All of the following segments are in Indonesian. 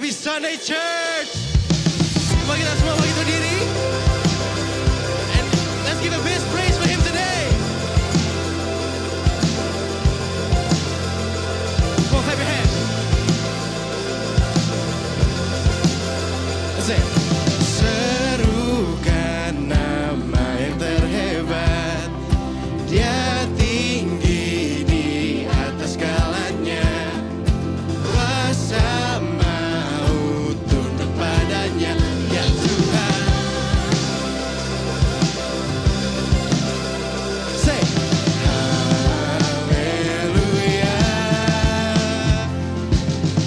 Happy Sunday Church. Coba kita semua bagi berdiri. And let's give a best praise for him today. Come on, clap your hands. Let's say, serukan nama yang terhebat. Dia tinggi di atas segalanya. Kuasa maut tunduk padanya, ya Tuhan. Say, haleluya.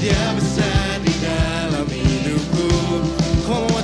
Dia besar di dalam hidupku. Come on,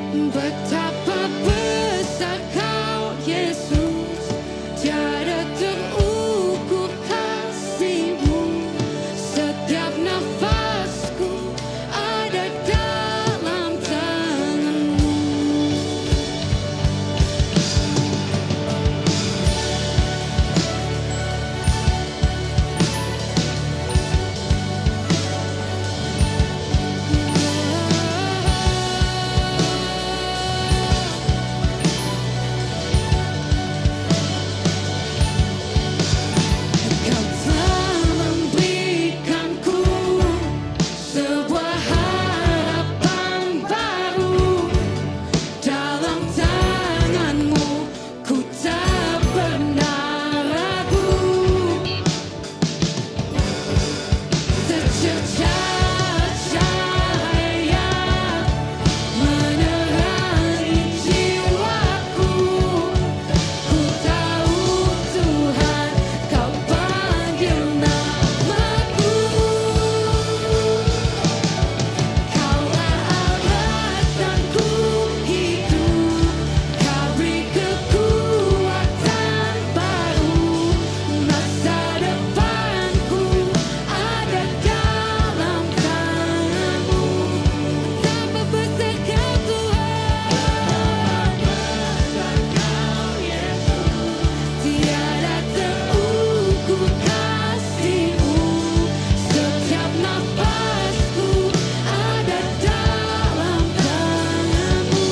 Betapa besar Kau Yesus, tiada terukur kasih-Mu. Setiap nafasku ada dalam tangan-Mu. Kau telah memberikanku sebuah harapan baru. Dalam tangan-Mu ku tak pernah ragu. Secercah cahaya menerangi jiwaku. Ku tahu Tuhan, Kau panggil namaku. Kaulah alasanku hidup. Kau beri kekuatan baru. Masa depanku ada dalam tangan-Mu. Betapa besar Kau Tuhan, besar Kau Yesus, tiada terukur kasih-Mu. Setiap nafasku ada dalam tangan-Mu.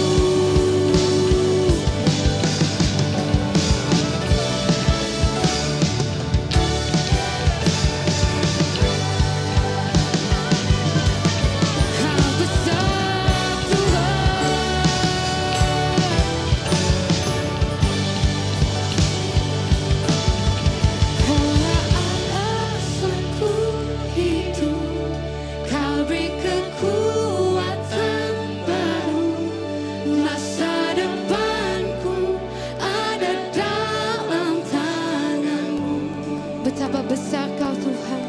Kau besar Tuhan. Kaulah alasanku hidup. Kau beri kekuatan baru. Masa depanku ada dalam tangan-Mu. Betapa besar Kau Tuhan,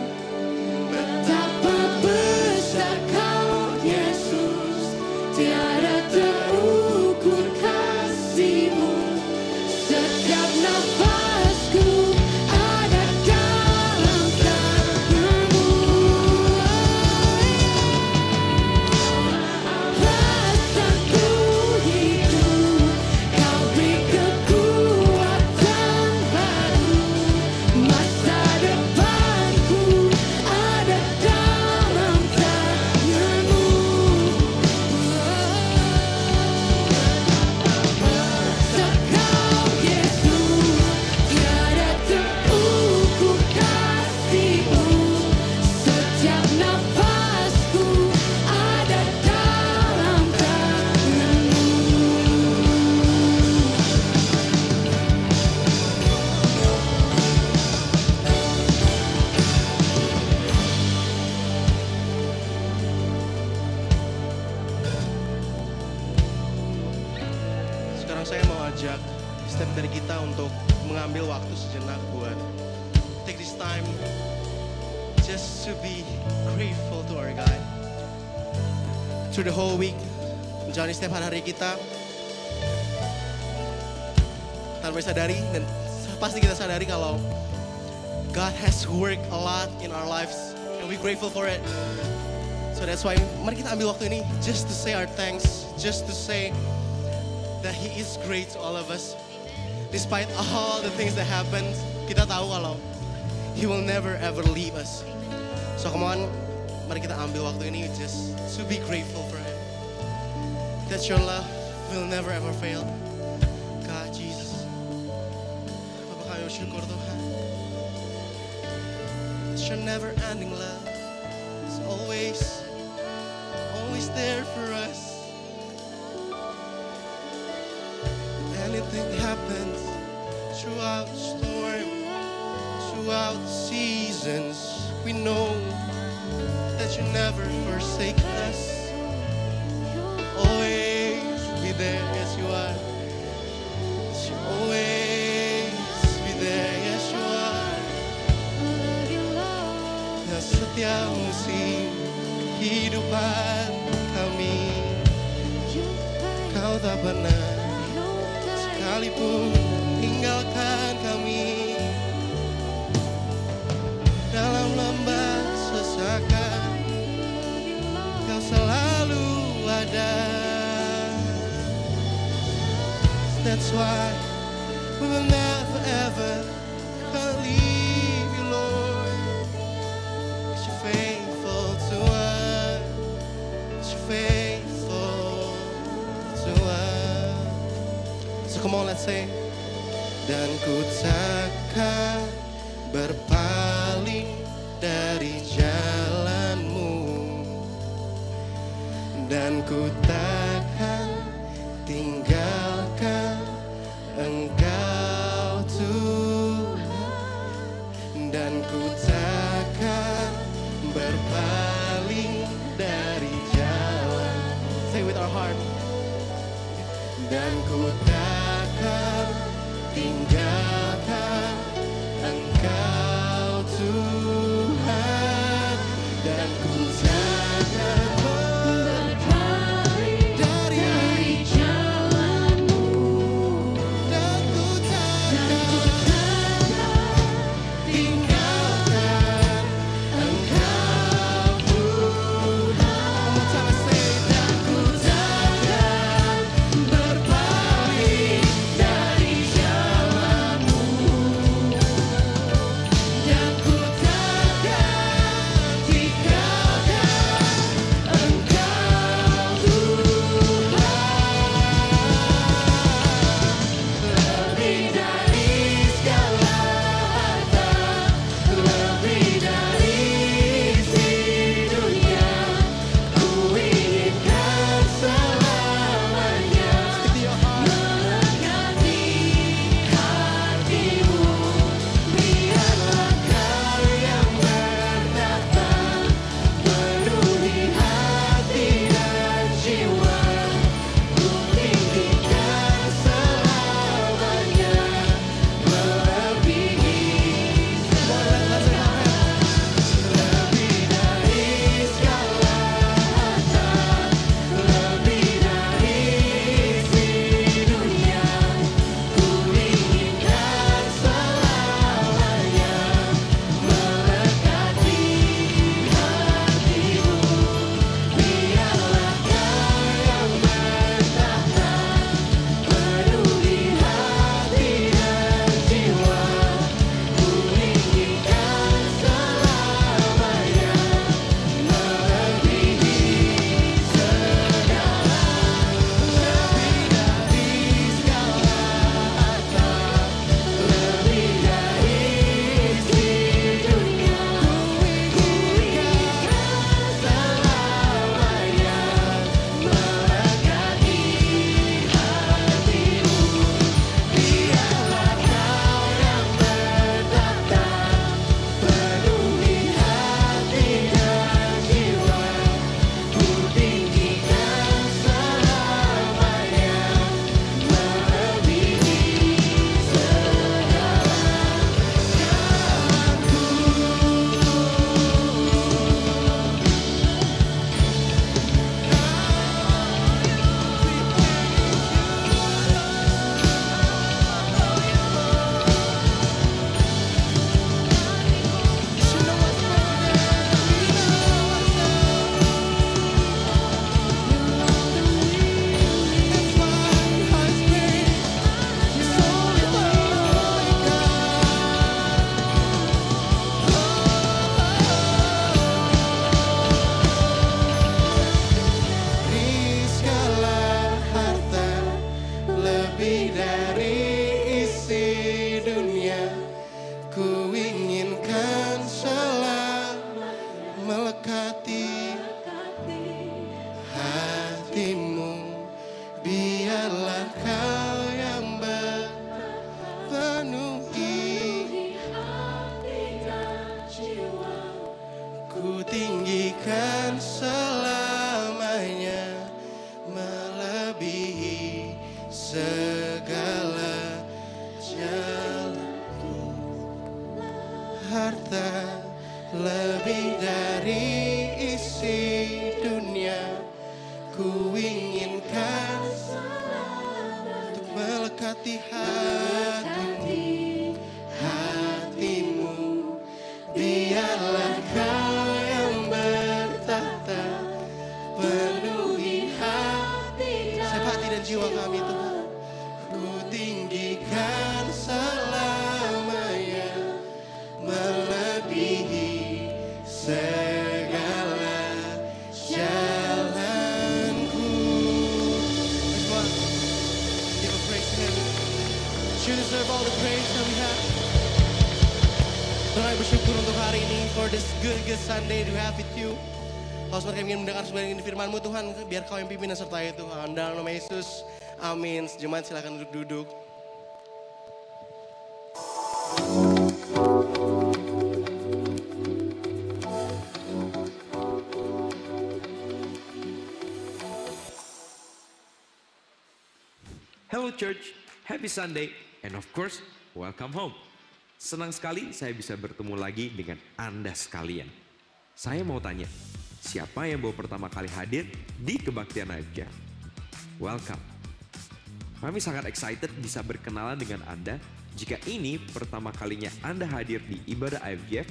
betapa besar Kau Yesus, tiada terukur kasih-Mu. Setiap nafasku ada dalam tangan-Mu. Alasanku hidup. Kau beri kekuatan baru. Masa depanku ada dalam tangan-Mu. Besar Kau Yesus, tiada terukur kasih-Mu. Setiap nafasku ada dalam tangan-Mu. Sekarang saya mau ajak setiap dari kita untuk mengambil waktu sejenak buat take this time just to be grateful to our God. Through the whole week, menjalani setiap hari kita tanpa sadari, dan pasti kita sadari kalau God has worked a lot in our lives and we're grateful for it. So that's why mari kita ambil waktu ini just to say our thanks, just to say that He is great to all of us. Despite all the things that happen, kita tahu kalau He will never ever leave us. So come on, mari kita ambil waktu ini just to be grateful for Him. That your love will never ever fail. God, Jesus, Bapak kami bersyukur Tuhan. It's your never ending love. It's always there for us. Anything happens throughout the storm, throughout the seasons, we know that you never forsake us. Always be there, yes you are. You always be there, yes you are. Dan setiap musim kehidupan kami, tak pernah sekalipun tinggalkan kami dalam lembah sesakan. Kau selalu ada. That's why we will never ever leave you, Lord. 'Cause you're faithful to us. 'Cause you're faithful to us. So come on, let's sing. Dan ku takkan berpaling dari jalanmu, dan ku takkan tinggalkan Engkau Tuhan, dan ku takkan berpaling dari jalan. Say with our heart. Dan ku takkan tinggalkan Engkau Tuhan, dan ku takkan berpaling dari jalanmu, dan ku dan ku takkan tinggalkan Engkau Tuhan. One more time, say, dan ku takkan berpaling dari jalanmu, dan ku takkan tinggalkan Engkau Tuhan. Lebih dari segala harta, lebih dari isi dunia, ku inginkan selamanya melengkapi hatimu. Biarlah Kau yang berdatang, penuhi hati dan jiwa, ku tinggikan selamanya melebihi segala. Lebih dari segala harta, lebih dari isi dunia, ku inginkan selamanya melekati hatimu. Biarlah Kau yang berdatang, penuhi hati dan jiwa, ku inginkan selamanya melebihi segala. Lebih dari segala harta, lebih dari isi dunia, ku inginkan selamanya melekati hatimu. Biarlah Kau yang berdatang, penuhi hati dan jiwa, ku tinggikan selamanya melebihi segala. Segala harta, lebih dari isi dunia, ku inginkan selama melekati hatimu. Biarlah Kau yang berpenuhi hati dan jiwa, ku tinggikan selamanya melebihi segala jalanku. Harta lebih dari isi dunia, ku inginkan hatimu, biarlah Kau yang bertahta, penuhi hati dan jiwa kami Tuhan. Ku tinggikan selamanya, melebihi segala jalanku. Come on, give a praise to Him. You deserve all the praise that we have. Tuhan, kami bersyukur untuk hari ini, for this good Sunday to have with you. Kalau semua kami ingin mendengar sebagian firman-Mu Tuhan, biar Kau yang pimpin dan sertai Tuhan. Dalam nama Yesus, amin. Jemaat silakan duduk. Hello church, happy Sunday, and of course, welcome home. Senang sekali saya bisa bertemu lagi dengan Anda sekalian. Saya mau tanya, siapa yang baru pertama kali hadir di kebaktian IFJF? Welcome. Kami sangat excited bisa berkenalan dengan Anda. Jika ini pertama kalinya Anda hadir di ibadah IFJF,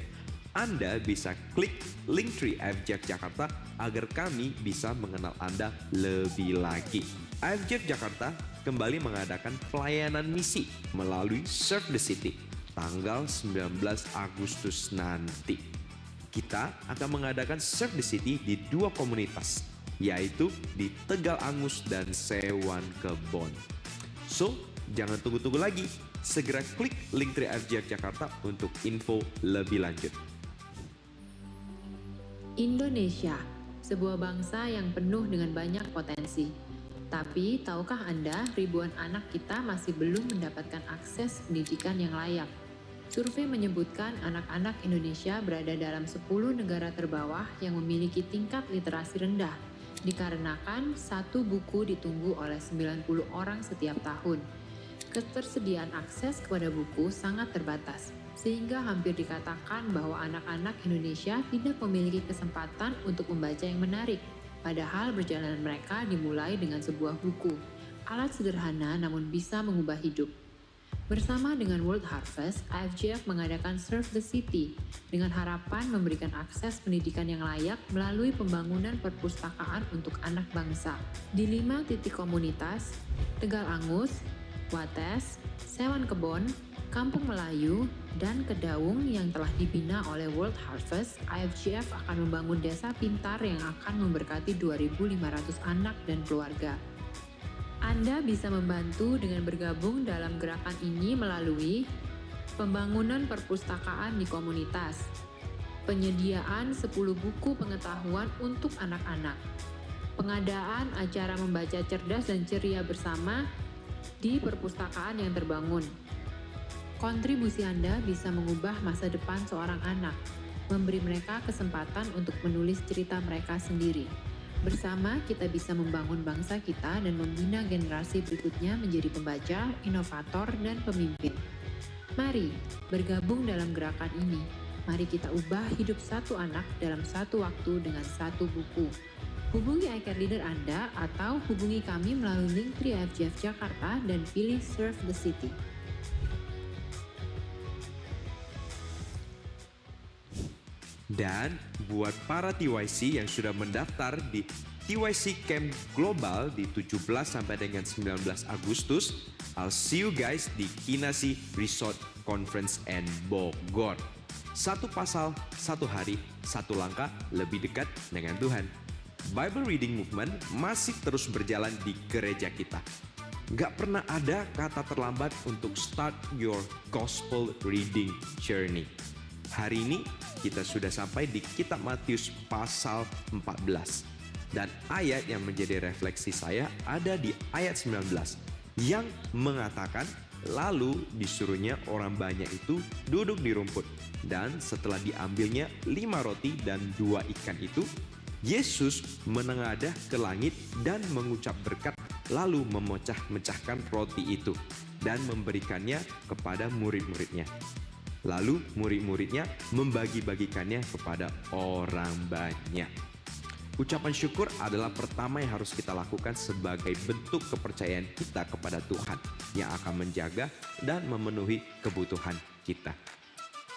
Anda bisa klik Linktree IFJF Jakarta agar kami bisa mengenal Anda lebih lagi. IFJF Jakarta kembali mengadakan pelayanan misi melalui Serve the City tanggal 19 Agustus nanti. Kita akan mengadakan Serve the City di 2 komunitas, yaitu di Tegal Angus dan Sewan Kebon. So, jangan tunggu-tunggu lagi. Segera klik Linktree IFJF Jakarta untuk info lebih lanjut. Indonesia, sebuah bangsa yang penuh dengan banyak potensi. Tapi, tahukah Anda, ribuan anak kita masih belum mendapatkan akses pendidikan yang layak? Survei menyebutkan anak-anak Indonesia berada dalam 10 negara terbawah yang memiliki tingkat literasi rendah, dikarenakan satu buku ditunggu oleh 90 orang setiap tahun. Ketersediaan akses kepada buku sangat terbatas, sehingga hampir dikatakan bahwa anak-anak Indonesia tidak memiliki kesempatan untuk membaca yang menarik, padahal perjalanan mereka dimulai dengan sebuah buku, alat sederhana namun bisa mengubah hidup. Bersama dengan World Harvest, IFJF mengadakan Serve the City dengan harapan memberikan akses pendidikan yang layak melalui pembangunan perpustakaan untuk anak bangsa. Di 5 titik komunitas, Tegal Angus, Wates, Sewan Kebon, Kampung Melayu, dan Kedaung yang telah dibina oleh World Harvest, IFJF akan membangun desa pintar yang akan memberkati 2.500 anak dan keluarga. Anda bisa membantu dengan bergabung dalam gerakan ini melalui pembangunan perpustakaan di komunitas, penyediaan 10 buku pengetahuan untuk anak-anak, pengadaan acara membaca cerdas dan ceria bersama di perpustakaan yang terbangun. Kontribusi Anda bisa mengubah masa depan seorang anak, memberi mereka kesempatan untuk menulis cerita mereka sendiri. Bersama kita bisa membangun bangsa kita dan membina generasi berikutnya menjadi pembaca, inovator, dan pemimpin. Mari bergabung dalam gerakan ini. Mari kita ubah hidup satu anak dalam satu waktu dengan satu buku. Hubungi iCare Leader Anda atau hubungi kami melalui Linktree IFJF Jakarta dan pilih Serve the City. Dan buat para TYC yang sudah mendaftar di TYC Camp Global di 17 sampai dengan 19 Agustus, I'll see you guys di Kinasi Resort Conference and Bogor. Satu pasal, satu hari, satu langkah lebih dekat dengan Tuhan. Bible Reading Movement masih terus berjalan di gereja kita. Gak pernah ada kata terlambat untuk start your gospel reading journey. Hari ini kita sudah sampai di kitab Matius pasal 14. Dan ayat yang menjadi refleksi saya ada di ayat 19 yang mengatakan, lalu disuruhnya orang banyak itu duduk di rumput. Dan setelah diambilnya 5 roti dan 2 ikan itu, Yesus menengadah ke langit dan mengucap berkat, lalu memecah-mecahkan roti itu dan memberikannya kepada murid-muridnya. Lalu murid-muridnya membagi-bagikannya kepada orang banyak. Ucapan syukur adalah pertama yang harus kita lakukan sebagai bentuk kepercayaan kita kepada Tuhan yang akan menjaga dan memenuhi kebutuhan kita.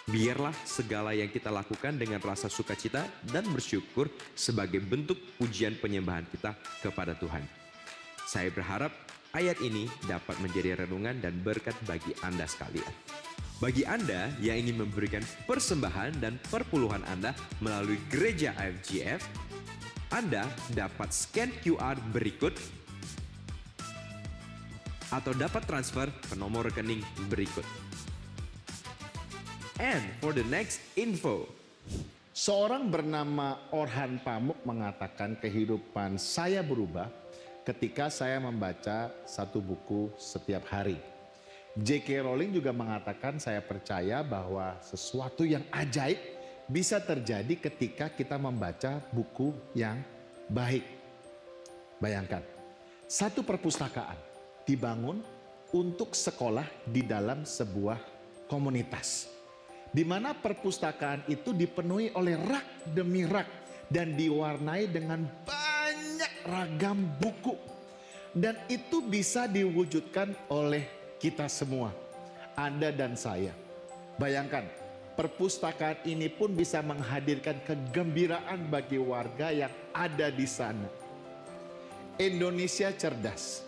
Biarlah segala yang kita lakukan dengan rasa sukacita dan bersyukur sebagai bentuk pujian penyembahan kita kepada Tuhan. Saya berharap ayat ini dapat menjadi renungan dan berkat bagi Anda sekalian. Bagi Anda yang ingin memberikan persembahan dan perpuluhan Anda melalui gereja IFGF, Anda dapat scan QR berikut atau dapat transfer ke nomor rekening berikut. And for the next info, seorang bernama Orhan Pamuk mengatakan kehidupan saya berubah ketika saya membaca satu buku setiap hari. J.K. Rowling juga mengatakan saya percaya bahwa sesuatu yang ajaib bisa terjadi ketika kita membaca buku yang baik. Bayangkan, satu perpustakaan dibangun untuk sekolah di dalam sebuah komunitas, di mana perpustakaan itu dipenuhi oleh rak demi rak dan diwarnai dengan banyak ragam buku. Dan itu bisa diwujudkan oleh kita semua, Anda dan saya. Bayangkan, perpustakaan ini pun bisa menghadirkan kegembiraan bagi warga yang ada di sana. Indonesia cerdas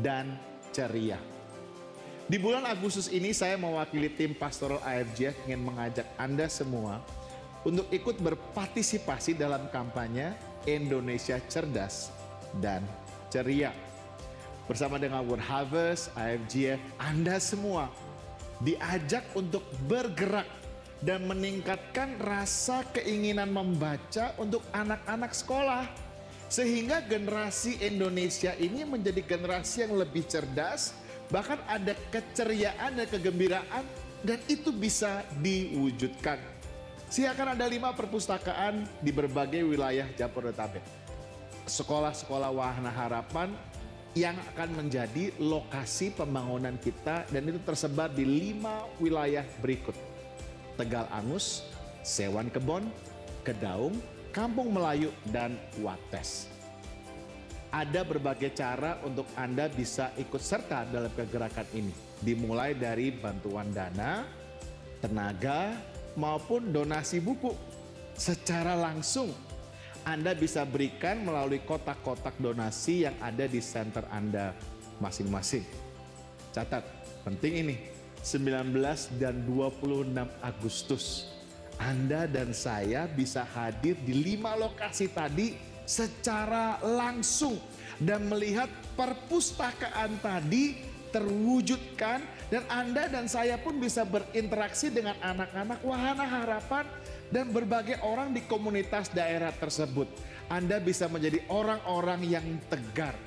dan ceria. Di bulan Agustus ini saya mewakili tim pastoral IFGF ingin mengajak Anda semua untuk ikut berpartisipasi dalam kampanye Indonesia cerdas dan ceria. Bersama dengan World Harvest, IFGF, Anda semua diajak untuk bergerak dan meningkatkan rasa keinginan membaca untuk anak-anak sekolah. Sehingga generasi Indonesia ini menjadi generasi yang lebih cerdas, bahkan ada keceriaan dan kegembiraan, dan itu bisa diwujudkan. Akan ada 5 perpustakaan di berbagai wilayah Jabodetabek. Sekolah-sekolah Wahana Harapan yang akan menjadi lokasi pembangunan kita, dan itu tersebar di 5 wilayah berikut. Tegal Angus, Sewan Kebon, Kedaung, Kampung Melayu, dan Wates. Ada berbagai cara untuk Anda bisa ikut serta dalam kegerakan ini. Dimulai dari bantuan dana, tenaga, maupun donasi buku. Secara langsung, Anda bisa berikan melalui kotak-kotak donasi yang ada di center Anda masing-masing. Catat, penting ini. 19 dan 26 Agustus, Anda dan saya bisa hadir di 5 lokasi tadi secara langsung dan melihat perpustakaan tadi terwujudkan, dan Anda dan saya pun bisa berinteraksi dengan anak-anak Wahana Harapan dan berbagai orang di komunitas daerah tersebut. Anda bisa menjadi orang-orang yang tegar.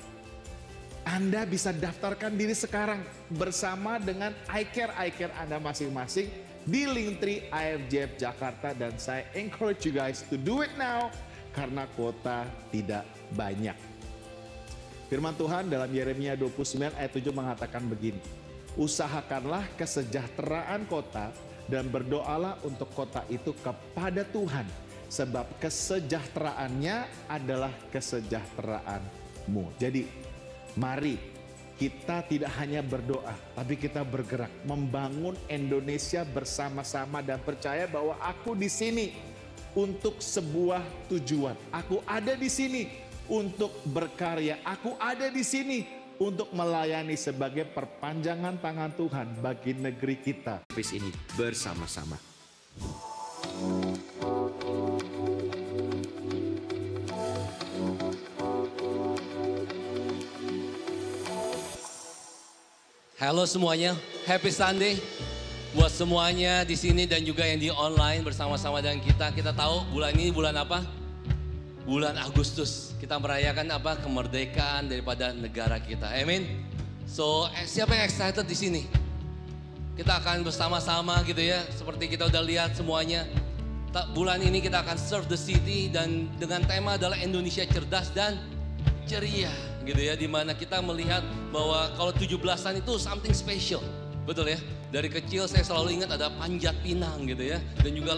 Anda bisa daftarkan diri sekarang bersama dengan iCare Anda masing-masing di Linktree IFGF Jakarta, dan saya encourage you guys to do it now karena kuota tidak banyak. Firman Tuhan dalam Yeremia 29 ayat 7 mengatakan begini, usahakanlah kesejahteraan kota dan berdoalah untuk kota itu kepada Tuhan, sebab kesejahteraannya adalah kesejahteraanmu. Jadi mari kita tidak hanya berdoa, tapi kita bergerak membangun Indonesia bersama-sama dan percaya bahwa aku di sini untuk sebuah tujuan. Aku ada di sini untuk berkarya. Aku ada di sini untuk melayani sebagai perpanjangan tangan Tuhan bagi negeri kita. ini bersama-sama. Halo semuanya, Happy Sunday buat semuanya di sini dan juga yang di online bersama-sama dengan kita. Kita tahu bulan ini bulan apa? Bulan Agustus. Kita merayakan apa? Kemerdekaan daripada negara kita. Amin. So, siapa yang excited di sini? Kita akan bersama-sama gitu ya, seperti kita udah lihat semuanya. Bulan ini kita akan serve the city dan dengan tema adalah Indonesia cerdas dan ceria gitu ya, dimana kita melihat bahwa kalau 17-an itu something special, betul ya. Dari kecil saya selalu ingat ada panjat pinang gitu ya, dan juga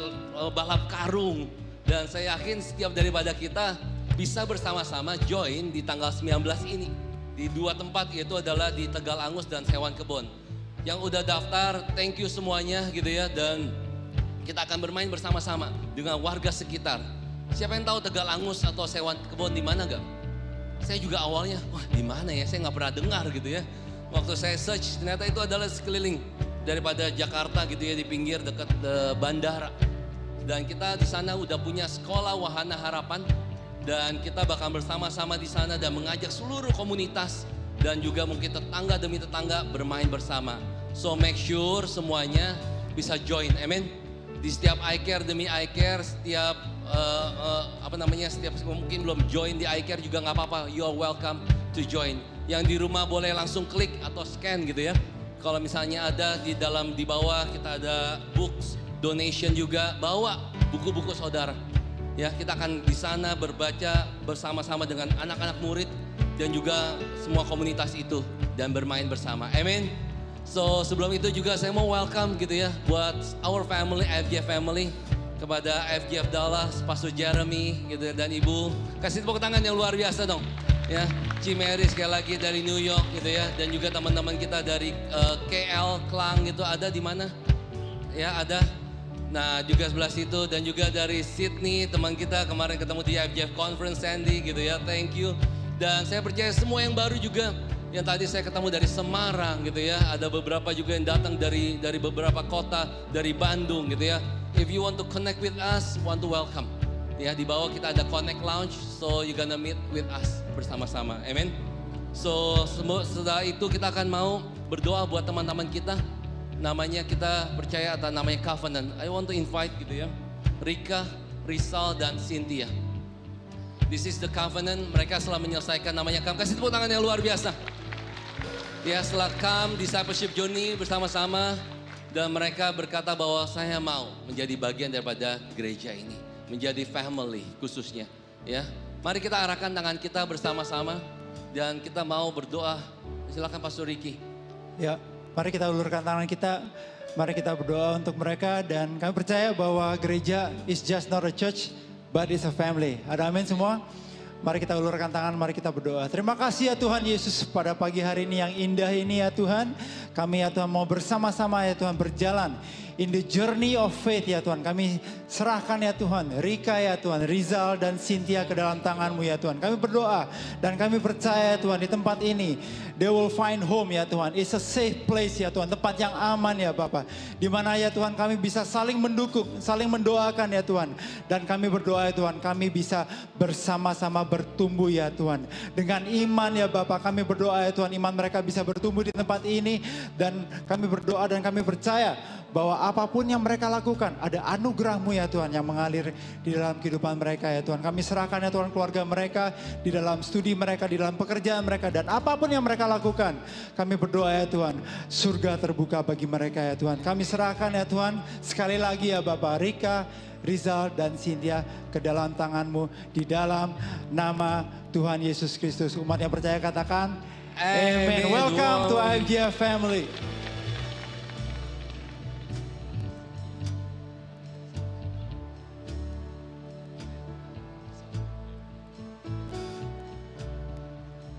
balap karung, dan saya yakin setiap daripada kita bisa bersama-sama join di tanggal 19 ini. Di 2 tempat, yaitu adalah di Tegal Angus dan Sewan Kebon. Yang udah daftar, thank you semuanya gitu ya. Dan kita akan bermain bersama-sama dengan warga sekitar. Siapa yang tahu Tegal Angus atau Sewan Kebon di mana gak? Saya juga awalnya, wah di mana ya? Saya nggak pernah dengar gitu ya. Waktu saya search, ternyata itu adalah sekeliling daripada Jakarta gitu ya, di pinggir dekat bandara. Dan kita di sana udah punya sekolah Wahana Harapan, dan kita bakal bersama-sama di sana dan mengajak seluruh komunitas dan juga mungkin tetangga demi tetangga bermain bersama. So make sure semuanya bisa join, amen. Di setiap iCare demi iCare, setiap setiap mungkin belum join di iCare juga nggak apa-apa, you are welcome to join. Yang di rumah boleh langsung klik atau scan gitu ya. Kalau misalnya ada di bawah kita ada books donation juga, bawa buku-buku saudara. Ya, kita akan di sana berbaca bersama-sama dengan anak-anak murid dan juga semua komunitas itu dan bermain bersama. Amin. So sebelum itu juga saya mau welcome gitu ya buat our family, FGF family, kepada FGF Dallas, Pastor Jeremy gitu dan Ibu. Kasih tepuk tangan yang luar biasa dong. Ya, Cimeri sekali lagi dari New York gitu ya, dan juga teman-teman kita dari KL, Klang gitu, ada di mana? Ya, ada. Nah, juga sebelah situ, dan juga dari Sydney, teman kita kemarin ketemu di FGF Conference, Sandy gitu ya, thank you. Dan saya percaya semua yang baru juga, yang tadi saya ketemu dari Semarang gitu ya, ada beberapa juga yang datang dari beberapa kota, dari Bandung gitu ya. If you want to connect with us, want to welcome. Ya, di bawah kita ada Connect Lounge, so you gonna meet with us bersama-sama, amen. So setelah itu kita akan mau berdoa buat teman-teman kita. Namanya kita percaya atau namanya Covenant. I want to invite gitu ya, Rika, Rizal, dan Cynthia. This is the Covenant, mereka setelah menyelesaikan namanya CAM. Kasih tepuk tangan yang luar biasa. Ya, setelah CAM, Discipleship Journey bersama-sama. Dan mereka berkata bahwa saya mau menjadi bagian daripada gereja ini. Menjadi family khususnya. Ya, mari kita arahkan tangan kita bersama-sama. Dan kita mau berdoa. Silakan Pastor Ricky. Ya, mari kita ulurkan tangan kita. Mari kita berdoa untuk mereka. Dan kami percaya bahwa gereja is just not a church, but it's a family. Ada amin semua? Mari kita ulurkan tangan, mari kita berdoa. Terima kasih ya Tuhan Yesus pada pagi hari ini yang indah ini ya Tuhan. Kami ya Tuhan mau bersama-sama ya Tuhan berjalan in the journey of faith ya Tuhan. Kami serahkan ya Tuhan Rika ya Tuhan, Rizal dan Cynthia ke dalam tangan-Mu ya Tuhan. Kami berdoa dan kami percaya ya Tuhan di tempat ini they will find home ya Tuhan. It's a safe place ya Tuhan, tempat yang aman ya Bapak. Di mana ya Tuhan kami bisa saling mendukung, saling mendoakan ya Tuhan. Dan kami berdoa ya Tuhan, kami bisa bersama-sama bertumbuh ya Tuhan. Dengan iman ya Bapak, kami berdoa ya Tuhan, iman mereka bisa bertumbuh di tempat ini. Dan kami berdoa dan kami percaya bahwa apapun yang mereka lakukan, ada anugerah-Mu ya Tuhan yang mengalir di dalam kehidupan mereka ya Tuhan. Kami serahkan ya Tuhan keluarga mereka, di dalam studi mereka, di dalam pekerjaan mereka, dan apapun yang mereka lakukan. Kami berdoa ya Tuhan, surga terbuka bagi mereka ya Tuhan. Kami serahkan ya Tuhan, sekali lagi ya Bapak, Rika, Rizal, dan Cynthia ke dalam tangan-Mu, di dalam nama Tuhan Yesus Kristus. Umat yang percaya katakan, Amen. Welcome to IGF family.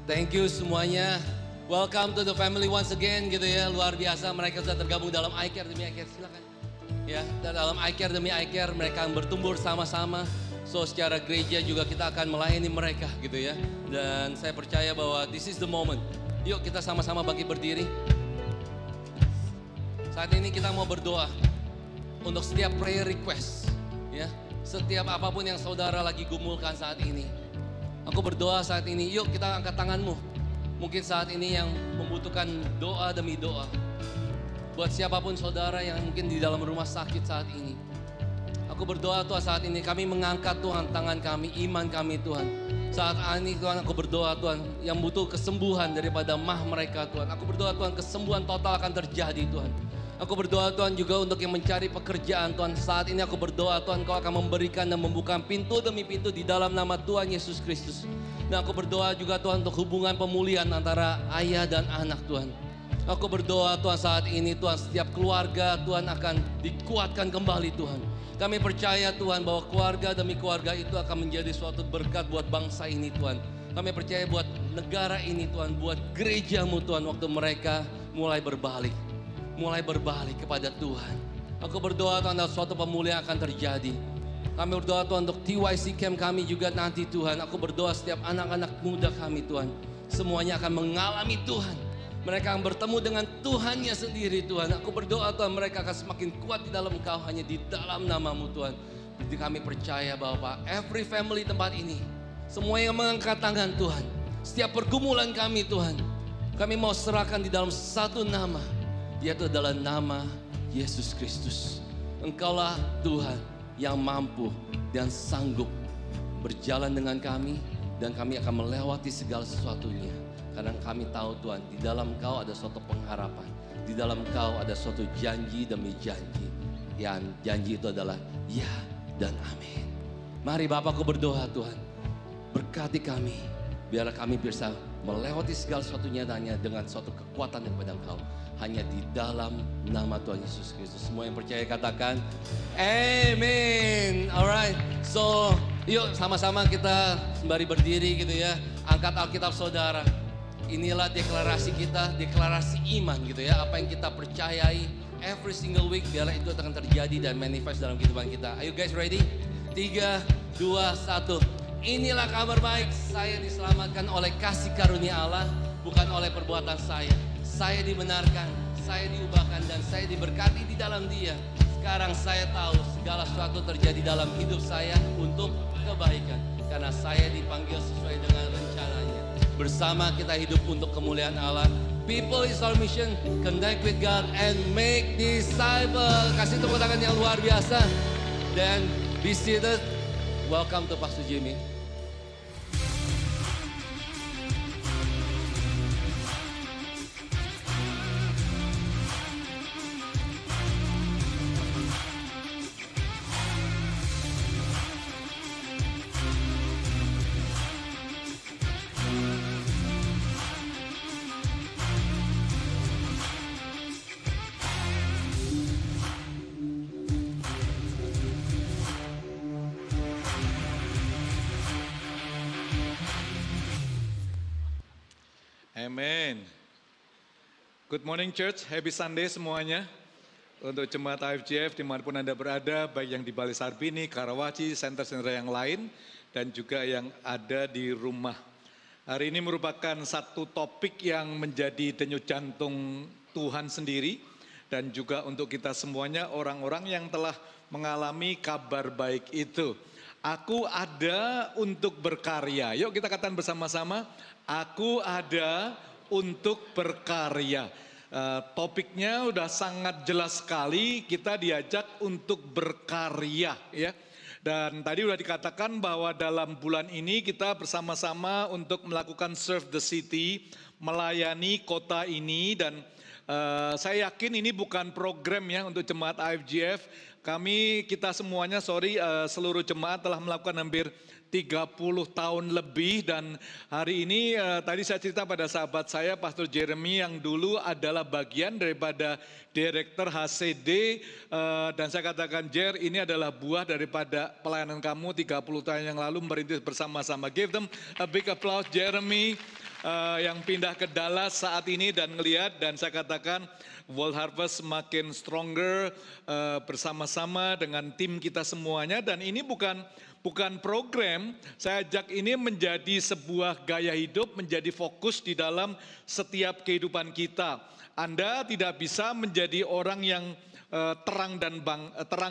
Thank you semuanya. Welcome to the family once again gitu ya. Luar biasa mereka sudah tergabung dalam iCare demi iCare. Silakan. Ya, dalam iCare demi iCare mereka akan bertumbuh sama-sama. So secara gereja juga kita akan melayani mereka gitu ya. Dan saya percaya bahwa this is the moment. Yuk kita sama-sama bangkit berdiri. Saat ini kita mau berdoa untuk setiap prayer request. Ya, setiap apapun yang saudara lagi gumulkan saat ini. Aku berdoa saat ini, yuk kita angkat tanganmu. Mungkin saat ini yang membutuhkan doa demi doa. Buat siapapun saudara yang mungkin di dalam rumah sakit saat ini. Aku berdoa Tuhan saat ini, kami mengangkat Tuhan tangan kami, iman kami Tuhan. Saat ini Tuhan aku berdoa Tuhan, yang butuh kesembuhan daripada mah mereka Tuhan. Aku berdoa Tuhan, kesembuhan total akan terjadi Tuhan. Aku berdoa Tuhan juga untuk yang mencari pekerjaan Tuhan. Saat ini aku berdoa Tuhan, Kau akan memberikan dan membuka pintu demi pintu di dalam nama Tuhan Yesus Kristus. Dan aku berdoa juga Tuhan untuk hubungan pemulihan antara ayah dan anak Tuhan. Aku berdoa Tuhan saat ini Tuhan, setiap keluarga Tuhan akan dikuatkan kembali Tuhan. Kami percaya Tuhan bahwa keluarga demi keluarga itu akan menjadi suatu berkat buat bangsa ini Tuhan. Kami percaya buat negara ini Tuhan, buat gerejamu Tuhan waktu mereka mulai berbalik kepada Tuhan. Aku berdoa Tuhan suatu pemulihan akan terjadi. Kami berdoa Tuhan untuk TYC Camp kami juga nanti Tuhan. Aku berdoa setiap anak-anak muda kami Tuhan, semuanya akan mengalami Tuhan. Mereka akan bertemu dengan Tuhannya sendiri Tuhan. Aku berdoa Tuhan mereka akan semakin kuat di dalam Engkau, hanya di dalam nama-Mu Tuhan. Jadi kami percaya bahwa every family tempat ini, semua yang mengangkat tangan Tuhan, setiap pergumulan kami Tuhan, kami mau serahkan di dalam satu nama, yaitu adalah nama Yesus Kristus. Engkaulah Tuhan yang mampu dan sanggup berjalan dengan kami, dan kami akan melewati segala sesuatunya. Karena kami tahu Tuhan, di dalam Kau ada suatu pengharapan. Di dalam Kau ada suatu janji demi janji. Yang janji itu adalah ya dan amin. Mari Bapakku berdoa Tuhan, berkati kami. Biarlah kami bisa melewati segala sesuatunya dengan suatu kekuatan daripada Engkau. Hanya di dalam nama Tuhan Yesus Kristus. Semua yang percaya katakan amin. Alright, so yuk sama-sama kita sembari berdiri gitu ya. Angkat Alkitab saudara. Inilah deklarasi kita, deklarasi iman gitu ya. Apa yang kita percayai every single week, biarlah itu akan terjadi dan manifest dalam kehidupan kita. Are you guys ready? 3, 2, 1. Inilah kabar baik, saya diselamatkan oleh kasih karunia Allah, bukan oleh perbuatan saya. Saya dibenarkan, saya diubahkan, dan saya diberkati di dalam Dia. Sekarang saya tahu segala sesuatu terjadi dalam hidup saya untuk kebaikan. Karena saya dipanggil sesuai dengan rencananya. Bersama kita hidup untuk kemuliaan Allah. People is our mission, connect with God and make disciples. Kasih tepuk tangan yang luar biasa. Dan be seated. Welcome to Pastor Jimmy. Amen. Good morning church, happy Sunday semuanya. Untuk jemaat AFJF dimanapun Anda berada, baik yang di Bali Sarbini, Karawaci, center-center yang lain, dan juga yang ada di rumah. Hari ini merupakan satu topik yang menjadi denyut jantung Tuhan sendiri, dan juga untuk kita semuanya orang-orang yang telah mengalami kabar baik itu. Aku ada untuk berkarya. Yuk kita katakan bersama-sama, aku ada untuk berkarya. Topiknya udah sangat jelas sekali, kita diajak untuk berkarya ya. Dan tadi udah dikatakan bahwa dalam bulan ini kita bersama-sama untuk melakukan serve the city, melayani kota ini, dan saya yakin ini bukan program ya untuk jemaat AFJF. Kita semuanya seluruh jemaat telah melakukan hampir 30 tahun lebih, dan hari ini tadi saya cerita pada sahabat saya Pastor Jeremy yang dulu adalah bagian daripada Direktur HCD, dan saya katakan Jer, ini adalah buah daripada pelayanan kamu 30 tahun yang lalu merintis bersama-sama. Give them a big applause Jeremy yang pindah ke Dallas saat ini dan ngelihat, dan saya katakan World Harvest makin stronger bersama-sama dengan tim kita semuanya, dan ini bukan program, saya ajak ini menjadi sebuah gaya hidup, menjadi fokus di dalam setiap kehidupan kita. Anda tidak bisa menjadi orang yang terang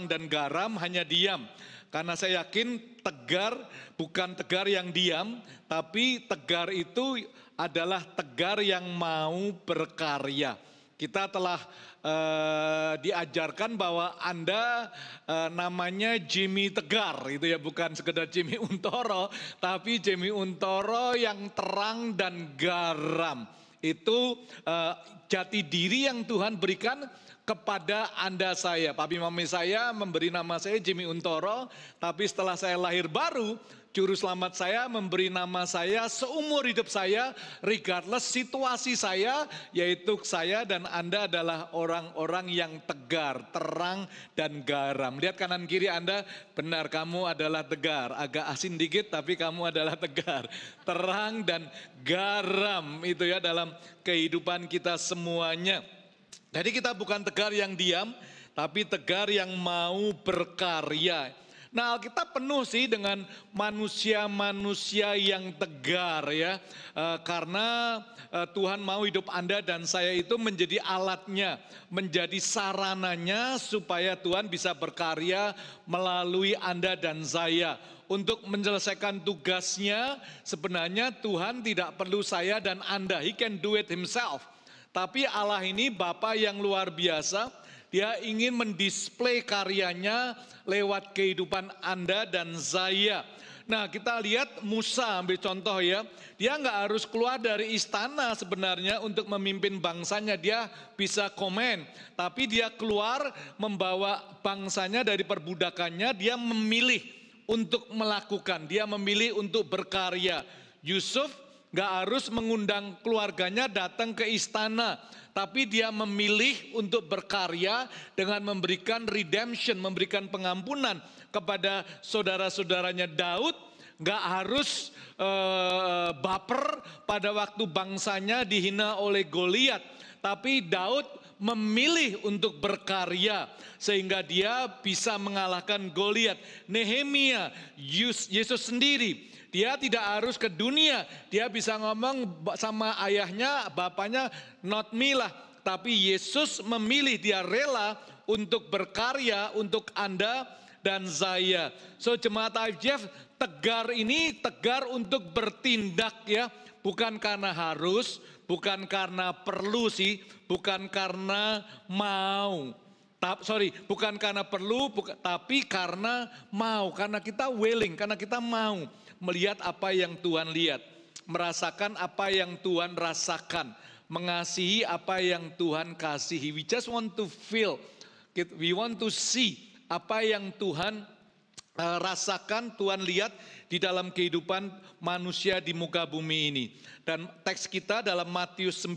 dan garam hanya diam. Karena saya yakin tegar bukan tegar yang diam, tapi tegar itu adalah tegar yang mau berkarya. Kita telah diajarkan bahwa Anda namanya Jimmy Tegar, itu ya, bukan sekedar Jimmy Untoro, tapi Jimmy Untoro yang terang dan garam. Itu jati diri yang Tuhan berikan kepada Anda saya. Papi mami saya memberi nama saya Jimmy Untoro, tapi setelah saya lahir baru, Juru selamat saya memberi nama saya seumur hidup saya, regardless situasi saya, yaitu saya dan Anda adalah orang-orang yang tegar, terang, dan garam. Lihat kanan kiri Anda, benar kamu adalah tegar. Agak asin dikit tapi kamu adalah tegar. Terang dan garam itu ya dalam kehidupan kita semuanya. Jadi kita bukan tegar yang diam, tapi tegar yang mau berkarya. Nah, Alkitab penuh sih dengan manusia-manusia yang tegar ya. Karena Tuhan mau hidup Anda dan saya itu menjadi alatnya, menjadi sarananya supaya Tuhan bisa berkarya melalui Anda dan saya. Untuk menyelesaikan tugasnya, sebenarnya Tuhan tidak perlu saya dan Anda. He can do it himself. Tapi Allah ini Bapa yang luar biasa. Dia ingin mendisplay karyanya lewat kehidupan Anda dan saya. Nah, kita lihat Musa, ambil contoh ya. Dia nggak harus keluar dari istana sebenarnya untuk memimpin bangsanya. Dia bisa komen. Tapi dia keluar membawa bangsanya dari perbudakannya. Dia memilih untuk melakukan. Dia memilih untuk berkarya. Yusuf nggak harus mengundang keluarganya datang ke istana. Tapi dia memilih untuk berkarya dengan memberikan redemption, memberikan pengampunan kepada saudara-saudaranya. Daud gak harus baper pada waktu bangsanya dihina oleh Goliat. Tapi Daud memilih untuk berkarya sehingga dia bisa mengalahkan Goliat. Nehemia, Yesus sendiri, dia tidak harus ke dunia. Dia bisa ngomong sama ayahnya, bapaknya, not me lah. Tapi Yesus memilih, dia rela untuk berkarya untuk Anda dan saya. So jemaat IFJF, tegar ini tegar untuk bertindak ya. Bukan karena harus, bukan karena perlu sih, bukan karena mau. Bukan karena perlu, tapi karena mau. Karena kita willing, karena kita mau melihat apa yang Tuhan lihat, merasakan apa yang Tuhan rasakan, mengasihi apa yang Tuhan kasihi. We just want to feel, we want to see apa yang Tuhan rasakan, Tuhan lihat di dalam kehidupan manusia di muka bumi ini. Dan teks kita dalam Matius 9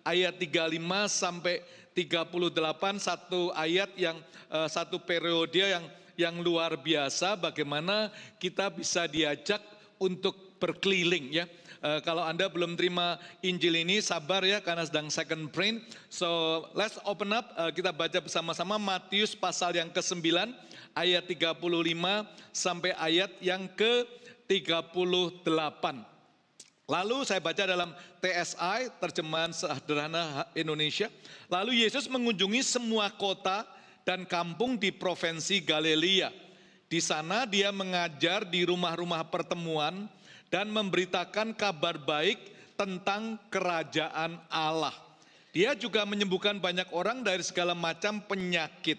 ayat 35 sampai 38, satu ayat yang satu periode yang luar biasa, bagaimana kita bisa diajak untuk berkeliling ya. Kalau Anda belum terima Injil ini, sabar ya karena sedang second print. So let's open up, kita baca bersama-sama Matius pasal yang ke-9 ayat 35 sampai ayat yang ke-38. Lalu saya baca dalam TSI, terjemahan sederhana Indonesia. Lalu Yesus mengunjungi semua kota dan kampung di provinsi Galilea. Di sana dia mengajar di rumah-rumah pertemuan dan memberitakan kabar baik tentang kerajaan Allah. Dia juga menyembuhkan banyak orang dari segala macam penyakit.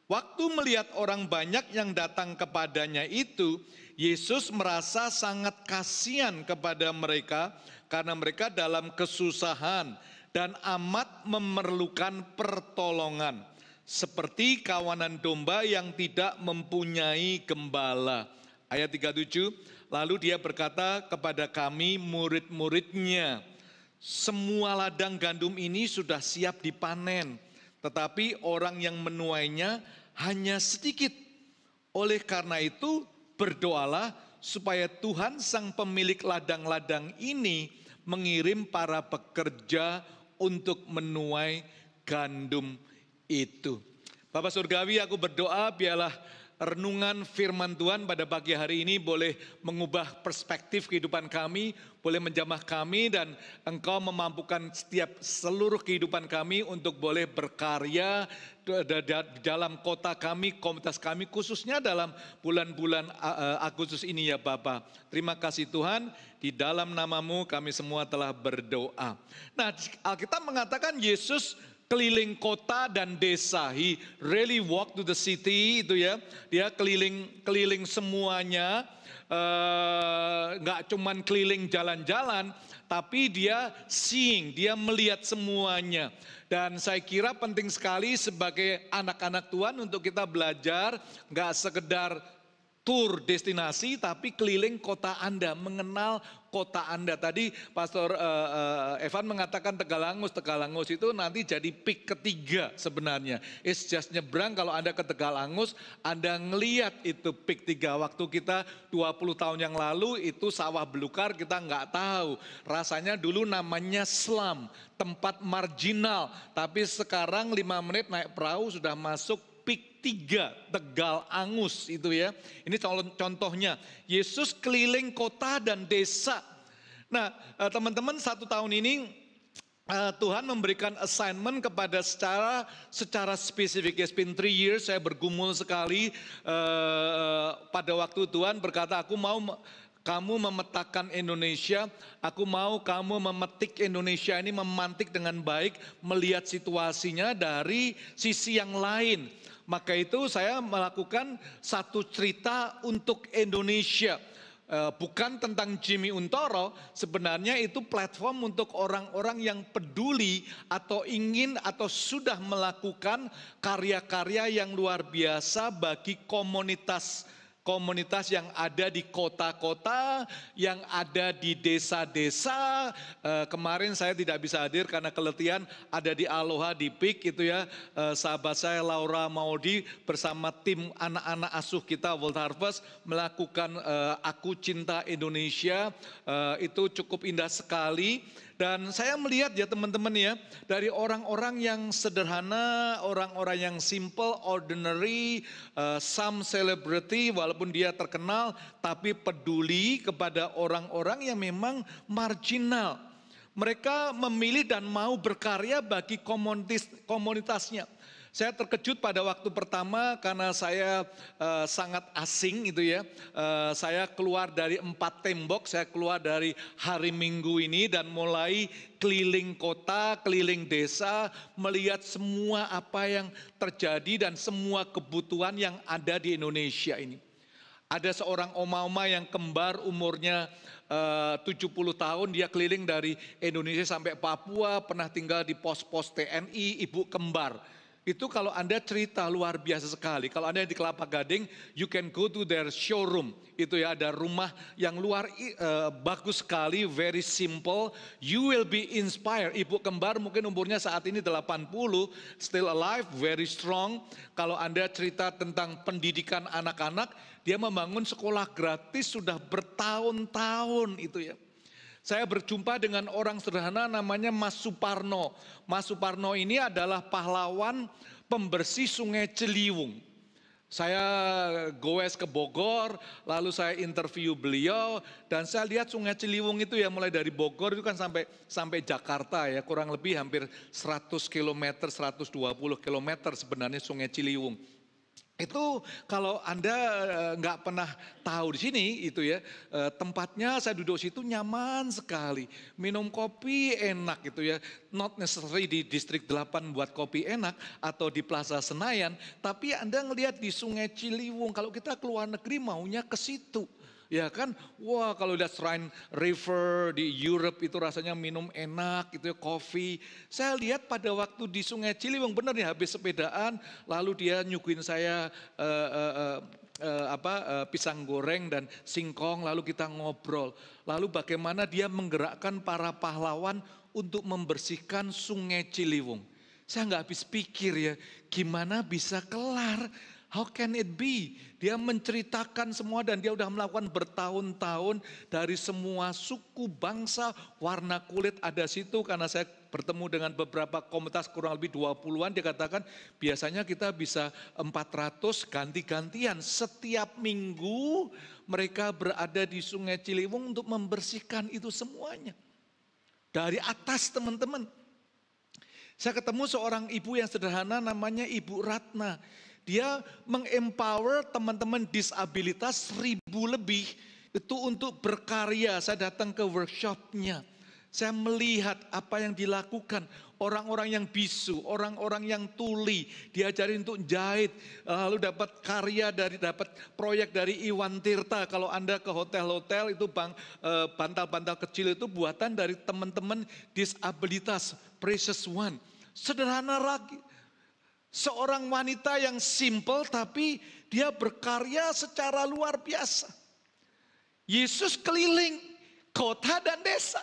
Waktu melihat orang banyak yang datang kepadanya itu, Yesus merasa sangat kasihan kepada mereka karena mereka dalam kesusahan dan amat memerlukan pertolongan. Seperti kawanan domba yang tidak mempunyai gembala. Ayat 37, lalu dia berkata kepada kami murid-muridnya, semua ladang gandum ini sudah siap dipanen, tetapi orang yang menuainya hanya sedikit. Oleh karena itu berdoalah supaya Tuhan sang pemilik ladang-ladang ini mengirim para pekerja untuk menuai gandum itu. Bapak Surgawi, aku berdoa biarlah renungan firman Tuhan pada pagi hari ini boleh mengubah perspektif kehidupan kami, boleh menjamah kami, dan Engkau memampukan seluruh kehidupan kami untuk boleh berkarya di dalam kota kami, komunitas kami, khususnya dalam bulan-bulan Agustus ini ya Bapak. Terima kasih Tuhan, di dalam nama-Mu kami semua telah berdoa. Nah, Alkitab mengatakan Yesus keliling kota dan desa. He really walk to the city itu ya. Dia keliling semuanya. Nggak cuman keliling jalan-jalan, tapi dia seeing, dia melihat semuanya. Dan saya kira penting sekali sebagai anak-anak Tuhan untuk kita belajar, nggak sekedar tour destinasi tapi keliling kota Anda, mengenal kota Anda. Tadi Pastor Evan mengatakan Tegalangus. Tegalangus itu nanti jadi peak ketiga sebenarnya. It's just nyebrang, kalau Anda ke Tegalangus, Anda ngeliat itu peak 3. Waktu kita 20 tahun yang lalu itu sawah belukar, kita nggak tahu. Rasanya dulu namanya slum, tempat marginal. Tapi sekarang 5 menit naik perahu sudah masuk peak 3, Tegal Angus itu ya. Ini contohnya, Yesus keliling kota dan desa. Nah teman-teman, 1 tahun ini Tuhan memberikan assignment kepada secara spesifik. It's been 3 years, saya bergumul sekali. Pada waktu Tuhan berkata, aku mau kamu memetakan Indonesia, aku mau kamu memetik Indonesia ini, memantik dengan baik, melihat situasinya dari sisi yang lain. Maka itu saya melakukan satu cerita untuk Indonesia. Bukan tentang Jimmy Untoro, sebenarnya itu platform untuk orang-orang yang peduli atau ingin atau sudah melakukan karya-karya yang luar biasa bagi komunitas yang ada di kota-kota, yang ada di desa-desa. Kemarin saya tidak bisa hadir karena keletihan, ada di Aloha di PIK itu ya. Sahabat saya Laura Maudi bersama tim anak-anak asuh kita World Harvest melakukan Aku Cinta Indonesia. Itu cukup indah sekali. Dan saya melihat ya teman-teman ya, dari orang-orang yang sederhana, orang-orang yang simple, ordinary, some celebrity walaupun dia terkenal, tapi peduli kepada orang-orang yang memang marginal. Mereka memilih dan mau berkarya bagi komunitasnya. Saya terkejut pada waktu pertama karena saya sangat asing itu ya. Saya keluar dari 4 tembok, saya keluar dari hari Minggu ini dan mulai keliling kota, keliling desa, melihat semua apa yang terjadi dan semua kebutuhan yang ada di Indonesia ini. Ada seorang oma-oma yang kembar umurnya 70 tahun, dia keliling dari Indonesia sampai Papua, pernah tinggal di pos-pos TNI, ibu kembar. Itu kalau Anda cerita luar biasa sekali. Kalau Anda di Kelapa Gading, you can go to their showroom. Itu ya, ada rumah yang bagus sekali, very simple. You will be inspired. Ibu kembar mungkin umurnya saat ini 80, still alive, very strong. Kalau Anda cerita tentang pendidikan anak-anak, dia membangun sekolah gratis sudah bertahun-tahun itu ya. Saya berjumpa dengan orang sederhana namanya Mas Suparno. Mas Suparno ini adalah pahlawan pembersih Sungai Ciliwung. Saya goes ke Bogor, lalu saya interview beliau dan saya lihat Sungai Ciliwung itu ya mulai dari Bogor itu kan sampai Jakarta ya, kurang lebih hampir 100 km, 120 km sebenarnya Sungai Ciliwung. Itu kalau Anda nggak pernah tahu di sini itu ya, tempatnya saya duduk situ nyaman sekali, minum kopi enak gitu ya, not necessary di distrik 8 buat kopi enak atau di Plaza Senayan, tapi Anda ngelihat di Sungai Ciliwung, kalau kita keluar negeri maunya ke situ. Ya kan, wah kalau lihat Rhine River di Europe itu rasanya minum enak gitu ya, kopi. Saya lihat pada waktu di Sungai Ciliwung benar nih habis sepedaan, lalu dia nyuguhin saya pisang goreng dan singkong, lalu kita ngobrol. Lalu bagaimana dia menggerakkan para pahlawan untuk membersihkan Sungai Ciliwung. Saya nggak habis pikir ya, gimana bisa kelar? How can it be? Dia menceritakan semua dan dia udah melakukan bertahun-tahun dari semua suku, bangsa, warna kulit ada situ. Karena saya bertemu dengan beberapa komunitas kurang lebih 20-an, dia katakan biasanya kita bisa 400 ganti-gantian. Setiap minggu mereka berada di Sungai Ciliwung untuk membersihkan itu semuanya. Dari atas teman-teman. Saya ketemu seorang ibu yang sederhana namanya Ibu Ratna. Dia mengempower teman-teman disabilitas 1000 lebih itu untuk berkarya. Saya datang ke workshopnya. Saya melihat apa yang dilakukan. Orang-orang yang bisu, orang-orang yang tuli, diajarin untuk jahit. Lalu dapat karya dapat proyek dari Iwan Tirta. Kalau Anda ke hotel-hotel itu bantal-bantal kecil itu buatan dari teman-teman disabilitas. Precious One. Sederhana lagi. Seorang wanita yang simple tapi dia berkarya secara luar biasa. Yesus keliling kota dan desa.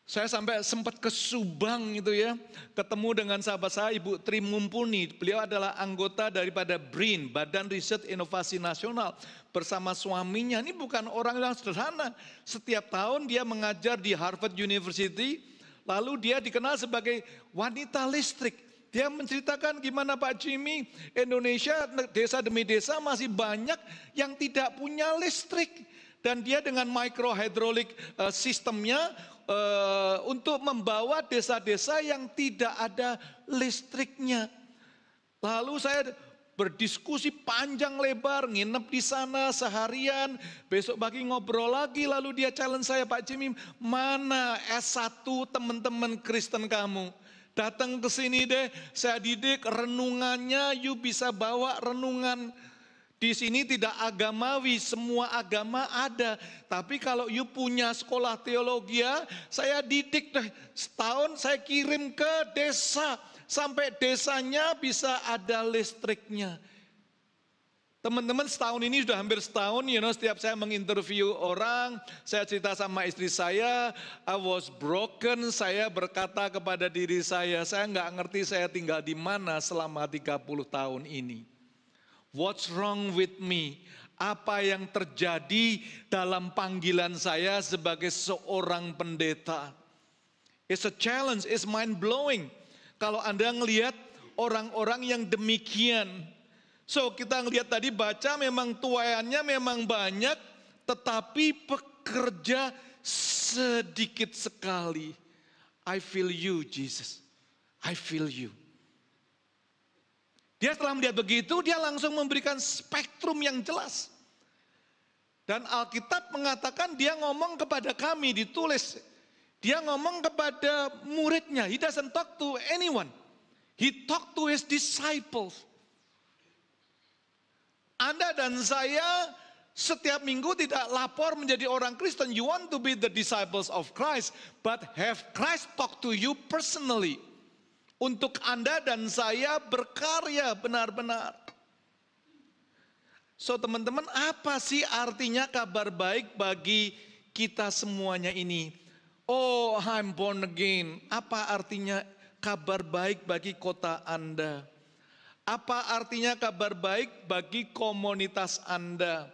Saya sampai sempat ke Subang itu ya, ketemu dengan sahabat saya Ibu Tri Mumpuni. Beliau adalah anggota daripada BRIN, Badan Riset Inovasi Nasional. Bersama suaminya, ini bukan orang yang sederhana. Setiap tahun dia mengajar di Harvard University, lalu dia dikenal sebagai wanita listrik. Dia menceritakan gimana Pak Jimmy, Indonesia desa demi desa masih banyak yang tidak punya listrik. Dan dia dengan microhydraulic sistemnya untuk membawa desa-desa yang tidak ada listriknya. Lalu saya berdiskusi panjang lebar, nginep di sana seharian, besok pagi ngobrol lagi, lalu dia challenge saya, Pak Jimmy, mana S1 teman-teman Kristen kamu? Datang ke sini deh, saya didik renungannya, you bisa bawa renungan. Di sini tidak agamawi, semua agama ada. Tapi kalau you punya sekolah teologi, saya didik deh. Setahun saya kirim ke desa. Sampai desanya bisa ada listriknya. Teman-teman setahun ini sudah hampir setahun, setiap saya menginterview orang, saya cerita sama istri saya, I was broken, saya berkata kepada diri saya nggak ngerti saya tinggal di mana selama 30 tahun ini. What's wrong with me? Apa yang terjadi dalam panggilan saya sebagai seorang pendeta? It's a challenge, it's mind blowing. Kalau Anda ngelihat orang-orang yang demikian. So kita ngelihat tadi baca memang tuayannya memang banyak, tetapi pekerja sedikit sekali. I feel you Jesus, I feel you. Dia setelah melihat begitu, dia langsung memberikan spektrum yang jelas. Dan Alkitab mengatakan dia ngomong kepada kami, ditulis. Dia ngomong kepada muridnya. He doesn't talk to anyone. He talk to his disciples. Anda dan saya setiap minggu tidak lapor menjadi orang Kristen. You want to be the disciples of Christ. But have Christ talk to you personally. Untuk Anda dan saya berkarya benar-benar. So teman-teman, apa sih artinya kabar baik bagi kita semuanya ini? Oh, I'm born again. Apa artinya kabar baik bagi kota Anda? Apa artinya kabar baik bagi komunitas Anda?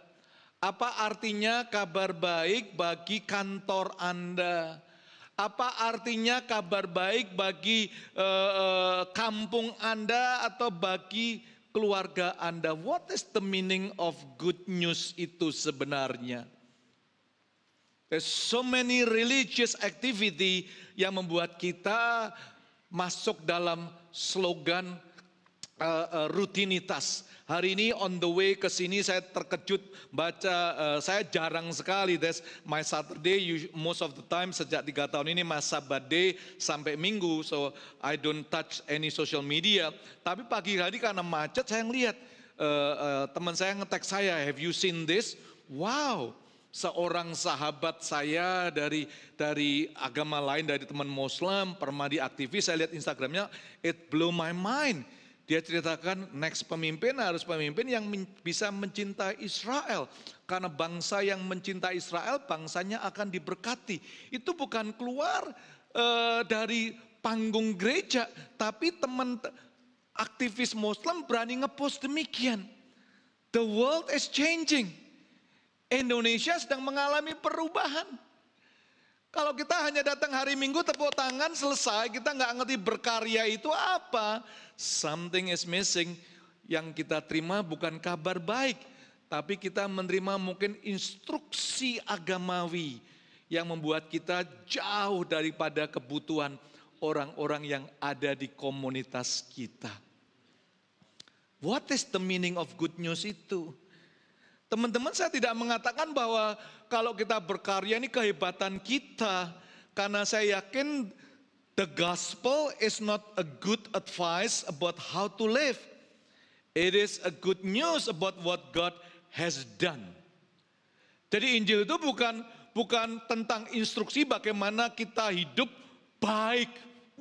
Apa artinya kabar baik bagi kantor Anda? Apa artinya kabar baik bagi kampung Anda atau bagi keluarga Anda? What is the meaning of good news itu sebenarnya? There's so many religious activity yang membuat kita masuk dalam slogan rutinitas. Hari ini on the way ke sini saya terkejut baca, saya jarang sekali, that's my Saturday, most of the time sejak 3 tahun ini my Sabbath day sampai Minggu, so I don't touch any social media. Tapi pagi hari karena macet saya ngelihat teman saya nge-tag saya, have you seen this? Wow, seorang sahabat saya dari agama lain, dari teman Muslim, permadi aktivis, saya lihat Instagramnya, it blew my mind. Dia ceritakan next pemimpin harus pemimpin yang bisa mencintai Israel. Karena bangsa yang mencintai Israel, bangsanya akan diberkati. Itu bukan keluar dari panggung gereja, tapi teman aktivis Muslim berani ngepost demikian. The world is changing. Indonesia sedang mengalami perubahan. Kalau kita hanya datang hari Minggu tepuk tangan selesai, kita nggak ngerti berkarya itu apa. Something is missing. Yang kita terima bukan kabar baik, tapi kita menerima mungkin instruksi agamawi yang membuat kita jauh daripada kebutuhan orang-orang yang ada di komunitas kita. What is the meaning of good news itu? Teman-teman, saya tidak mengatakan bahwa kalau kita berkarya ini kehebatan kita. Karena saya yakin the gospel is not a good advice about how to live. It is a good news about what God has done. Jadi Injil itu bukan tentang instruksi bagaimana kita hidup baik.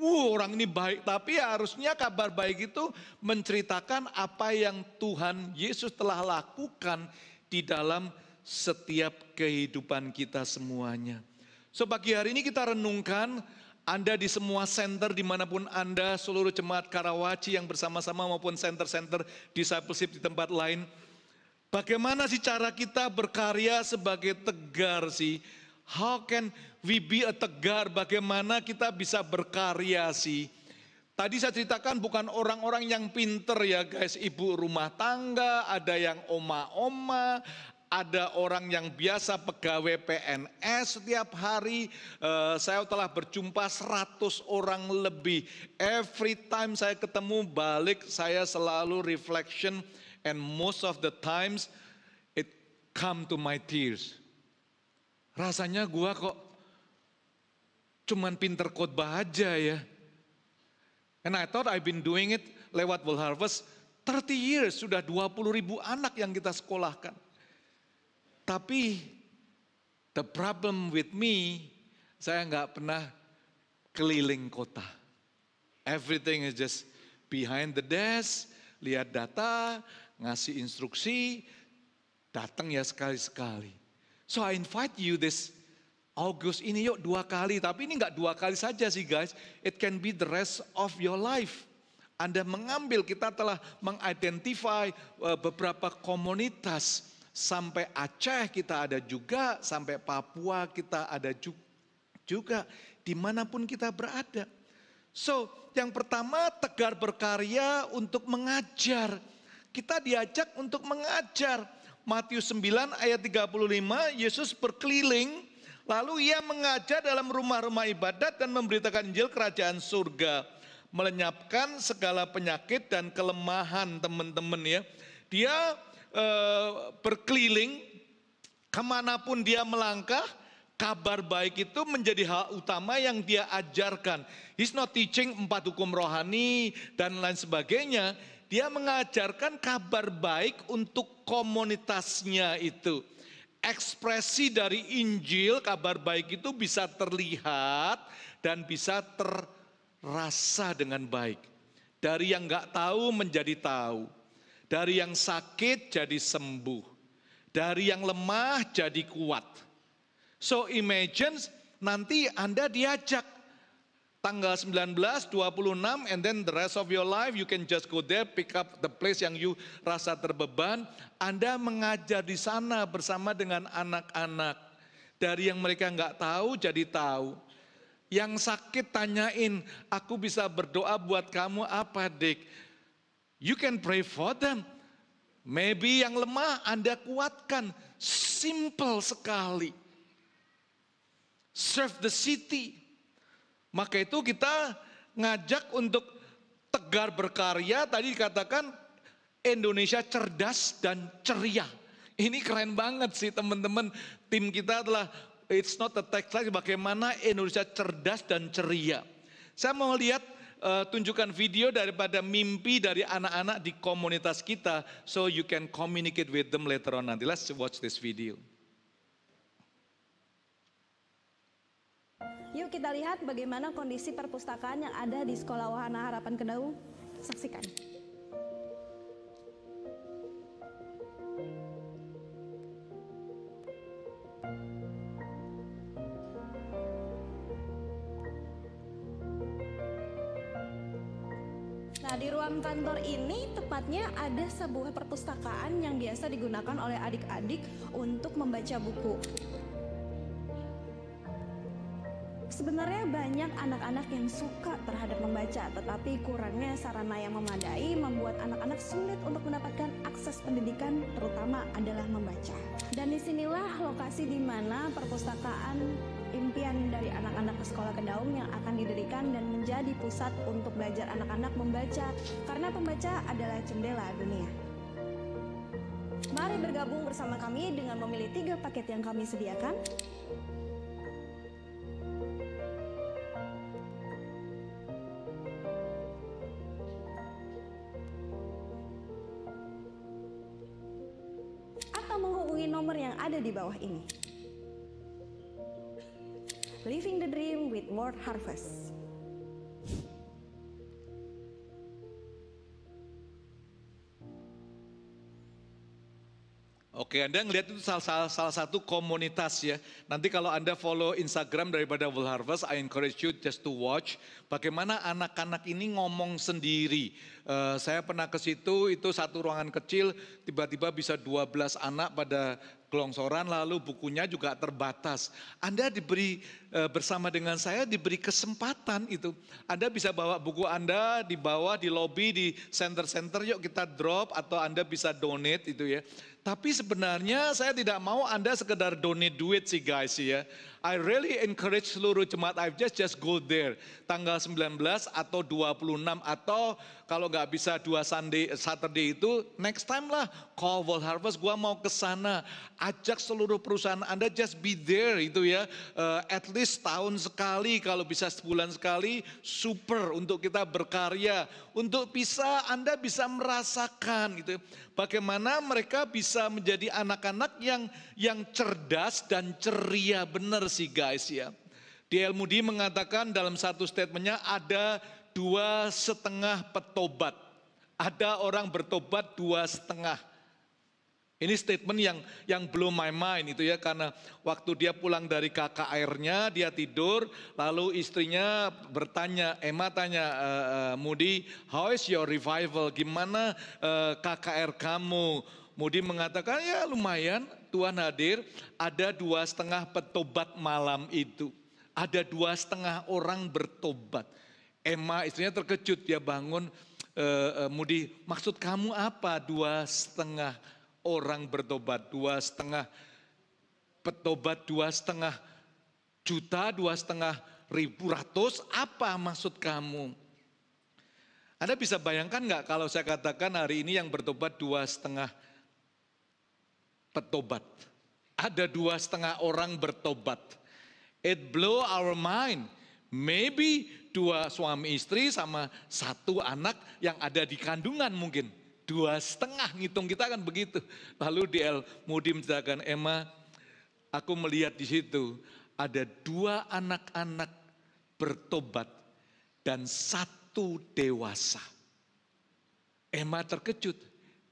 orang ini baik. Tapi harusnya kabar baik itu menceritakan apa yang Tuhan Yesus telah lakukan di dalam setiap kehidupan kita semuanya. So pagi hari ini kita renungkan, Anda di semua center dimanapun Anda, seluruh jemaat Karawaci yang bersama-sama maupun center-center discipleship di tempat lain. Bagaimana sih cara kita berkarya sebagai tegar sih? How can we be a tegar? Bagaimana kita bisa berkarya sih? Tadi saya ceritakan bukan orang-orang yang pinter ya guys, ibu rumah tangga, ada yang oma-oma, ada orang yang biasa pegawai PNS setiap hari. Saya telah berjumpa 100 orang lebih. Every time saya ketemu balik, saya selalu reflection. And most of the times it come to my tears. Rasanya gua kok cuman pinter khotbah aja ya. And I thought I've been doing it lewat World Harvest 30 years. Sudah 20.000 anak yang kita sekolahkan. Tapi the problem with me, saya nggak pernah keliling kota. Everything is just behind the desk, lihat data, ngasih instruksi, datang ya sekali-sekali. So I invite you this August ini yuk 2 kali, tapi ini nggak 2 kali saja sih guys. It can be the rest of your life. Anda mengambil, kita telah mengidentify beberapa komunitas. Sampai Aceh kita ada juga, sampai Papua kita ada juga, dimanapun kita berada. So, yang pertama tegar berkarya untuk mengajar. Kita diajak untuk mengajar. Matius 9 ayat 35, Yesus berkeliling, lalu ia mengajar dalam rumah-rumah ibadat dan memberitakan Injil kerajaan surga. Melenyapkan segala penyakit dan kelemahan teman-teman ya. Dia berkeliling, kemanapun dia melangkah, kabar baik itu menjadi hal utama yang dia ajarkan. He's not teaching 4 hukum rohani dan lain sebagainya. Dia mengajarkan kabar baik untuk komunitasnya itu. Ekspresi dari Injil, kabar baik itu bisa terlihat dan bisa terasa dengan baik. Dari yang nggak tahu menjadi tahu. Dari yang sakit jadi sembuh. Dari yang lemah jadi kuat. So imagine nanti Anda diajak tanggal 19, 26 and then the rest of your life you can just go there, pick up the place yang you rasa terbeban. Anda mengajar di sana bersama dengan anak-anak. Dari yang mereka nggak tahu jadi tahu. Yang sakit tanyain, aku bisa berdoa buat kamu apa Dik? You can pray for them. Maybe yang lemah Anda kuatkan. Simple sekali. Serve the city. Maka itu kita ngajak untuk tegar berkarya. Tadi dikatakan Indonesia cerdas dan ceria. Ini keren banget sih teman-teman. Tim kita adalah, it's not a text lagi, bagaimana Indonesia cerdas dan ceria. Saya mau lihat tunjukkan video daripada mimpi dari anak-anak di komunitas kita. So you can communicate with them later on nanti. Let's watch this video. Yuk kita lihat bagaimana kondisi perpustakaan yang ada di Sekolah Wahana Harapan Kedaung. Saksikan. Nah, di ruang kantor ini tepatnya ada sebuah perpustakaan yang biasa digunakan oleh adik-adik untuk membaca buku. Sebenarnya banyak anak-anak yang suka terhadap membaca, tetapi kurangnya sarana yang memadai membuat anak-anak sulit untuk mendapatkan akses pendidikan, terutama adalah membaca. Dan disinilah lokasi di mana perpustakaan impian dari anak-anak Sekolah Kedaung yang akan didirikan dan menjadi pusat untuk belajar anak-anak membaca, karena pembaca adalah jendela dunia. Mari bergabung bersama kami dengan memilih 3 paket yang kami sediakan. Menghubungi nomor yang ada di bawah ini. Living the Dream with World Harvest. Oke, Anda ngelihat itu salah satu komunitas ya. Nanti kalau Anda follow Instagram daripada World Harvest, I encourage you just to watch bagaimana anak-anak ini ngomong sendiri. Saya pernah ke situ, itu satu ruangan kecil, tiba-tiba bisa 12 anak pada gelongsoran, lalu bukunya juga terbatas. Anda diberi bersama dengan saya diberi kesempatan itu. Anda bisa bawa buku Anda, dibawa di lobby, di center-center, yuk kita drop, atau Anda bisa donate itu ya. Tapi sebenarnya saya tidak mau Anda sekedar donate duit sih guys ya. I really encourage seluruh jemaat just go there. Tanggal 19 atau 26 atau kalau nggak bisa 2 Saturday itu next time lah. Call World Harvest, gua mau ke sana. Ajak seluruh perusahaan Anda just be there itu ya. At least tahun sekali, kalau bisa sebulan sekali, super untuk kita berkarya. Untuk Anda bisa merasakan gitu. Bagaimana mereka bisa menjadi anak-anak yang cerdas dan ceria, benar sih guys ya. D.L. Moody mengatakan dalam satu statementnya ada 2,5 petobat. Ada orang bertobat 2,5. Ini statement yang blow my mind itu ya, karena waktu dia pulang dari KKR-nya dia tidur, lalu istrinya bertanya, Emma tanya Moody, how is your revival? Gimana KKR kamu? Moody mengatakan ya lumayan, Tuhan hadir. Ada 2,5 petobat malam itu. Ada 2,5 orang bertobat. Emma istrinya terkejut, dia bangun, Moody, maksud kamu apa 2,5 orang bertobat, 2,5 petobat, 2,5 juta, 2,5 ribu ratus, apa maksud kamu? Anda bisa bayangkan nggak kalau saya katakan hari ini yang bertobat 2,5 petobat, ada 2,5 orang bertobat. It blow our mind. Maybe 2 suami istri sama 1 anak yang ada di kandungan mungkin. 2,5 ngitung kita kan begitu. Lalu D.L. Moody menceritakan, Emma, aku melihat di situ ada 2 anak-anak bertobat dan 1 dewasa. Emma terkejut.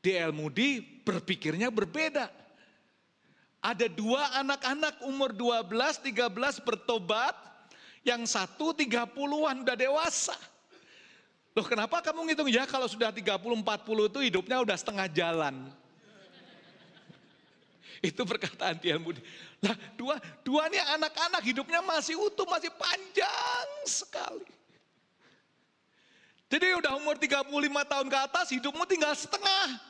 D.L. Moody berpikirnya berbeda. Ada 2 anak-anak umur 12, 13 bertobat, yang 1 30-an udah dewasa. Loh kenapa kamu ngitung? Ya kalau sudah 30-40 itu hidupnya udah setengah jalan. Itu perkataan D.L. Moody. Nah dua ini anak-anak hidupnya masih utuh, masih panjang sekali. Jadi udah umur 35 tahun ke atas hidupmu tinggal setengah.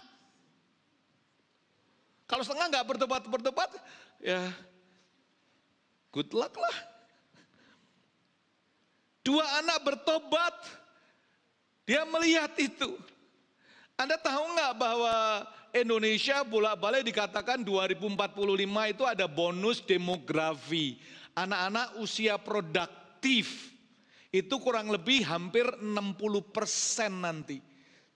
Kalau setengah nggak bertobat, ya good luck lah. 2 anak bertobat. Dia melihat itu. Anda tahu nggak bahwa Indonesia bolak-balik dikatakan 2045 itu ada bonus demografi. Anak-anak usia produktif. Itu kurang lebih hampir 60% nanti.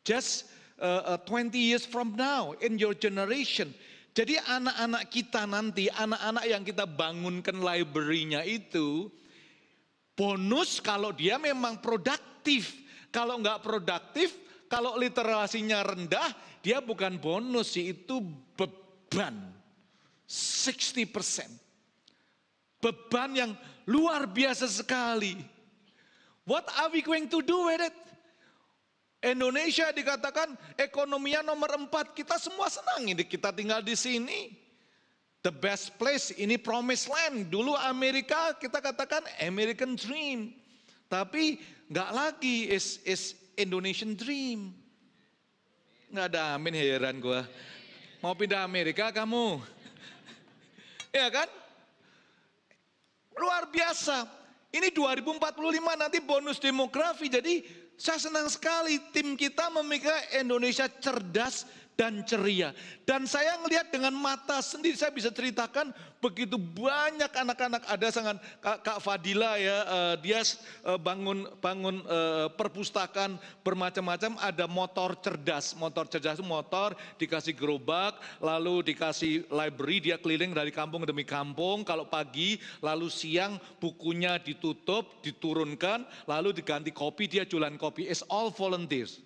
Just 20 years from now in your generation. Jadi anak-anak kita nanti, anak-anak yang kita bangunkan library-nya itu, bonus kalau dia memang produktif. Kalau nggak produktif, kalau literasinya rendah, dia bukan bonus sih, itu beban. 60%. Beban yang luar biasa sekali. What are we going to do with it? Indonesia dikatakan ekonominya nomor 4, kita semua senang ini kita tinggal di sini. The best place, ini promised land. Dulu Amerika kita katakan American dream. Tapi nggak lagi is Indonesian dream. Nggak ada amin, heran gue. Mau pindah Amerika kamu? Ya kan? Luar biasa. Ini 2045 nanti bonus demografi. Jadi saya senang sekali tim kita memikirkan Indonesia cerdas dan ceria. Dan saya ngelihat dengan mata sendiri, saya bisa ceritakan begitu banyak anak-anak. Ada sangat Kak Fadila ya, dia bangun perpustakaan bermacam-macam. Ada motor cerdas itu motor dikasih gerobak, lalu dikasih library, dia keliling dari kampung demi kampung. Kalau pagi, lalu siang bukunya ditutup, diturunkan, lalu diganti kopi, dia jualan kopi. It's all volunteers.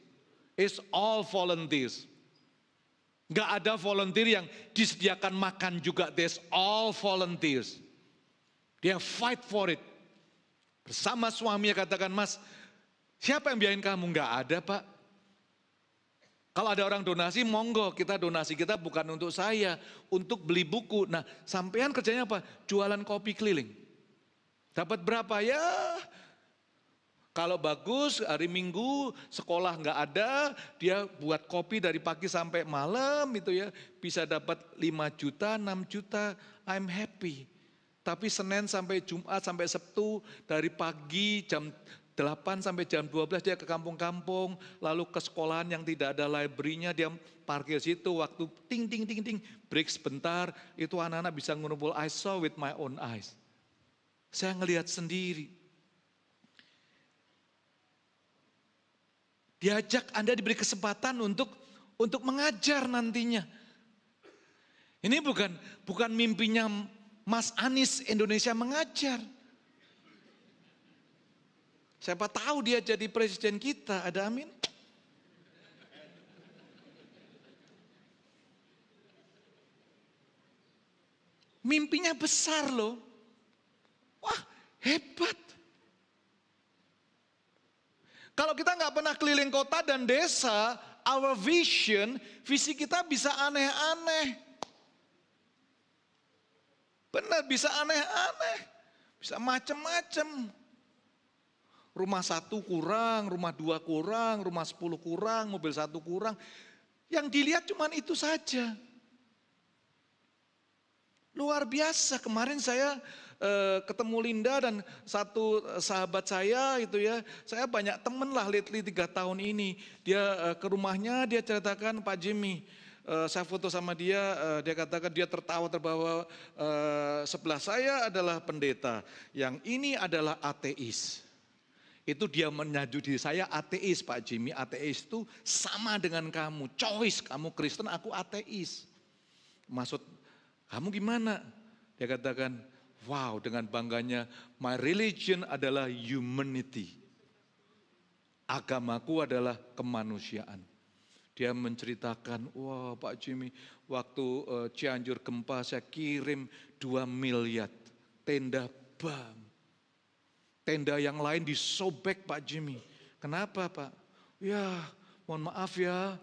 It's all volunteers. Nggak ada volunteer yang disediakan makan juga. There's all volunteers. Dia fight for it. Bersama suaminya katakan, Mas, siapa yang biayain kamu? Nggak ada, Pak. Kalau ada orang donasi, monggo, kita donasi kita bukan untuk saya, untuk beli buku. Nah, sampean kerjanya apa? Jualan kopi keliling. Dapat berapa? Ya, kalau bagus hari Minggu sekolah nggak ada, dia buat kopi dari pagi sampai malam itu ya, bisa dapat 5 juta, 6 juta, I'm happy. Tapi Senin sampai Jumat sampai Sabtu dari pagi jam 8 sampai jam 12 dia ke kampung-kampung, lalu ke sekolahan yang tidak ada library-nya, dia parkir situ, waktu ting ting ting ting, break sebentar, itu anak-anak bisa ngumpul. I saw with my own eyes. Saya ngelihat sendiri. Diajak Anda diberi kesempatan untuk mengajar nantinya. Ini bukan mimpinya Mas Anies Indonesia mengajar. Siapa tahu dia jadi presiden kita, ada amin. Mimpinya besar loh. Wah, hebat. Kalau kita nggak pernah keliling kota dan desa, our vision, visi kita bisa aneh-aneh. Benar, bisa aneh-aneh. Bisa macam-macam. Rumah 1 kurang, rumah 2 kurang, rumah 10 kurang, mobil 1 kurang. Yang dilihat cuma itu saja. Luar biasa, kemarin saya ketemu Linda dan satu sahabat saya itu ya. Saya banyak temen lah lately 3 tahun ini. Dia ke rumahnya, dia ceritakan, Pak Jimmy, saya foto sama dia, dia katakan dia tertawa-terbawa, sebelah saya adalah pendeta, yang ini adalah ateis. Itu dia menyaju diri saya ateis, Pak Jimmy. Ateis itu sama dengan kamu. Choice, kamu Kristen, aku ateis. Maksud kamu gimana? Dia katakan, wow, dengan bangganya, my religion adalah humanity. Agamaku adalah kemanusiaan. Dia menceritakan, wah Pak Jimmy, waktu Cianjur gempa saya kirim 2 miliar tenda bam. Tenda yang lain disobek Pak Jimmy. Kenapa Pak? Ya mohon maaf ya,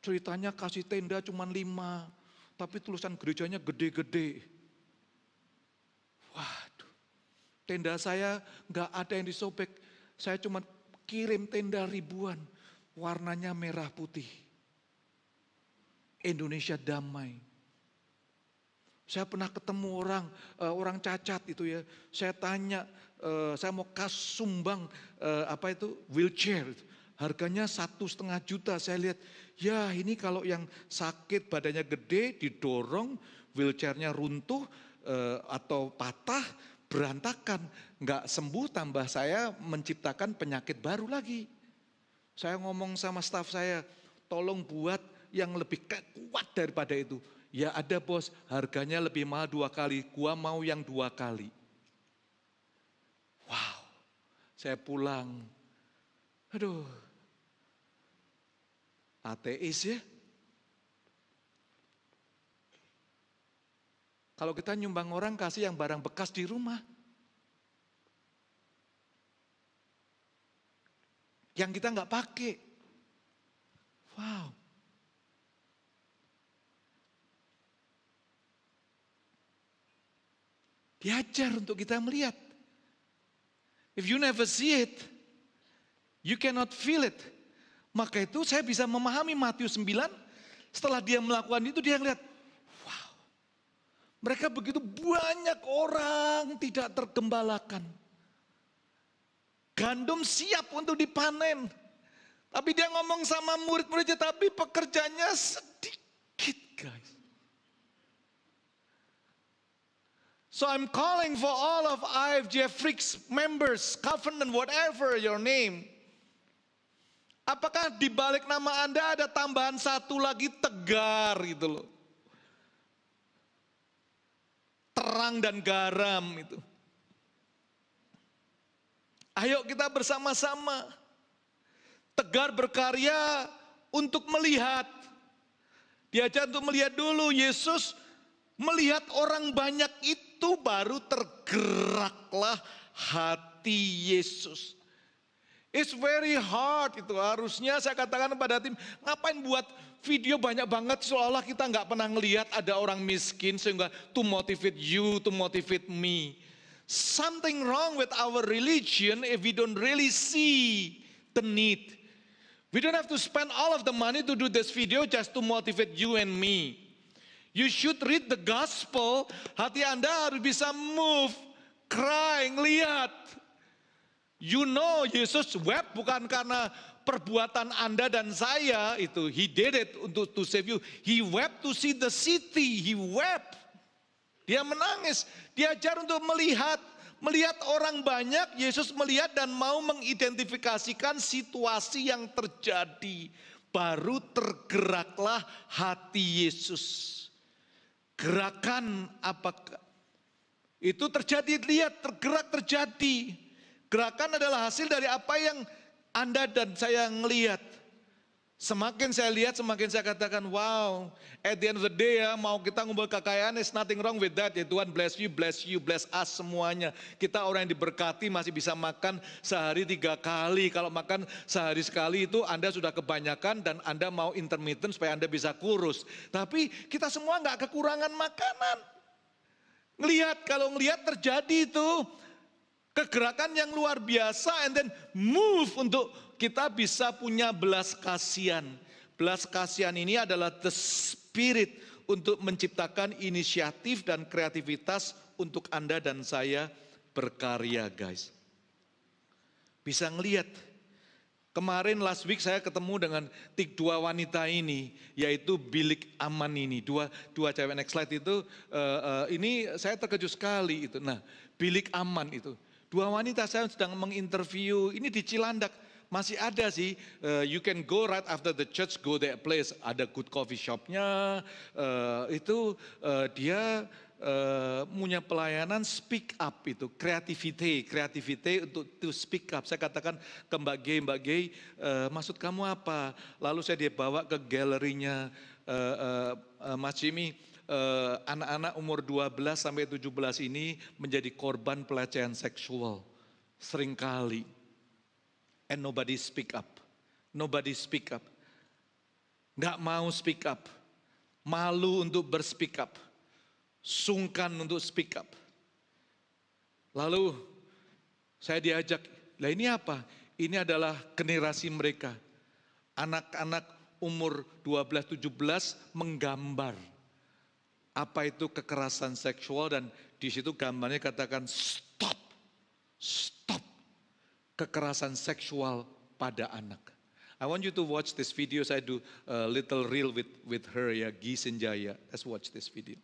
ceritanya kasih tenda cuma 5. Tapi tulisan gerejanya gede-gede. Waduh, tenda saya nggak ada yang disobek. Saya cuma kirim tenda ribuan, warnanya merah putih. Indonesia damai. Saya pernah ketemu orang cacat itu ya. Saya tanya, saya mau sumbang wheelchair. Harganya 1,5 juta. Saya lihat, ya ini kalau yang sakit badannya gede didorong, wheelchairnya runtuh atau patah, berantakan, nggak sembuh, tambah saya menciptakan penyakit baru lagi. Saya ngomong sama staf saya, tolong buat yang lebih kuat daripada itu. Ya ada bos, harganya lebih mahal 2 kali, gua mau yang 2 kali. Wow, saya pulang. Aduh, ateis ya. Kalau kita nyumbang orang, kasih yang barang bekas di rumah. Yang kita nggak pakai. Wow. Diajar untuk kita melihat. If you never see it, you cannot feel it. Maka itu saya bisa memahami Matius 9, setelah dia melakukan itu dia ngeliat, wow. Mereka begitu banyak orang tidak tergembalakan. Gandum siap untuk dipanen. Tapi dia ngomong sama murid-muridnya, tapi pekerjanya sedikit guys. So I'm calling for all of IFGF Freaks members, covenant, whatever your name. Apakah di balik nama Anda ada tambahan 1 lagi, tegar gitu loh. Terang dan garam itu. Ayo kita bersama-sama. Tegar berkarya untuk melihat. Diajar untuk melihat dulu. Yesus melihat orang banyak itu baru tergeraklah hati Yesus. It's very hard itu. Harusnya saya katakan pada tim, ngapain buat video banyak banget seolah-olah kita nggak pernah ngelihat ada orang miskin sehingga to motivate you, to motivate me. Something wrong with our religion if we don't really see the need. We don't have to spend all of the money to do this video just to motivate you and me. You should read the gospel, hati Anda harus bisa move, cry, ngelihat. You know, Yesus wept bukan karena perbuatan Anda dan saya itu. He did it untuk to save you. He wept to see the city. He wept. Dia menangis. Diajar untuk melihat orang banyak. Yesus melihat dan mau mengidentifikasikan situasi yang terjadi. Baru tergeraklah hati Yesus. Gerakan apakah itu terjadi? Lihat, tergerak terjadi. Gerakan adalah hasil dari apa yang Anda dan saya ngelihat. Semakin saya lihat, semakin saya katakan, wow, at the end of the day ya, mau kita ngumpul kekayaan, is nothing wrong with that. Ya Tuhan bless you, bless us semuanya. Kita orang yang diberkati masih bisa makan sehari 3 kali. Kalau makan sehari sekali itu Anda sudah kebanyakan dan Anda mau intermittent supaya Anda bisa kurus. Tapi kita semua nggak kekurangan makanan. Kalau ngelihat terjadi itu, kegerakan yang luar biasa, and then move untuk kita bisa punya belas kasihan. Belas kasihan ini adalah the spirit untuk menciptakan inisiatif dan kreativitas untuk Anda dan saya berkarya, guys. Bisa ngelihat. Kemarin last week saya ketemu dengan 2 wanita ini, yaitu bilik aman ini. Dua cewek, next slide itu, ini saya terkejut sekali itu. Nah, bilik aman itu. 2 wanita saya sedang menginterview, ini di Cilandak. Masih ada sih, you can go right after the church, go that place. Ada good coffee shopnya, dia punya pelayanan speak up itu, creativity untuk to speak up. Saya katakan ke Mbak Gay, maksud kamu apa? Lalu saya dibawa ke galerinya Mas Jimmy. Anak-anak umur 12 sampai 17 ini menjadi korban pelecehan seksual seringkali, and nobody speak up, nggak mau speak up, malu untuk berspeak up, sungkan untuk speak up. Lalu saya diajak, lah ini apa? Ini adalah generasi mereka, anak-anak umur 12-17 menggambar apa itu kekerasan seksual, dan di situ gambarnya katakan stop kekerasan seksual pada anak. I want you to watch this video. Saya do a little reel with her ya, Gi Sanjaya. Let's watch this video.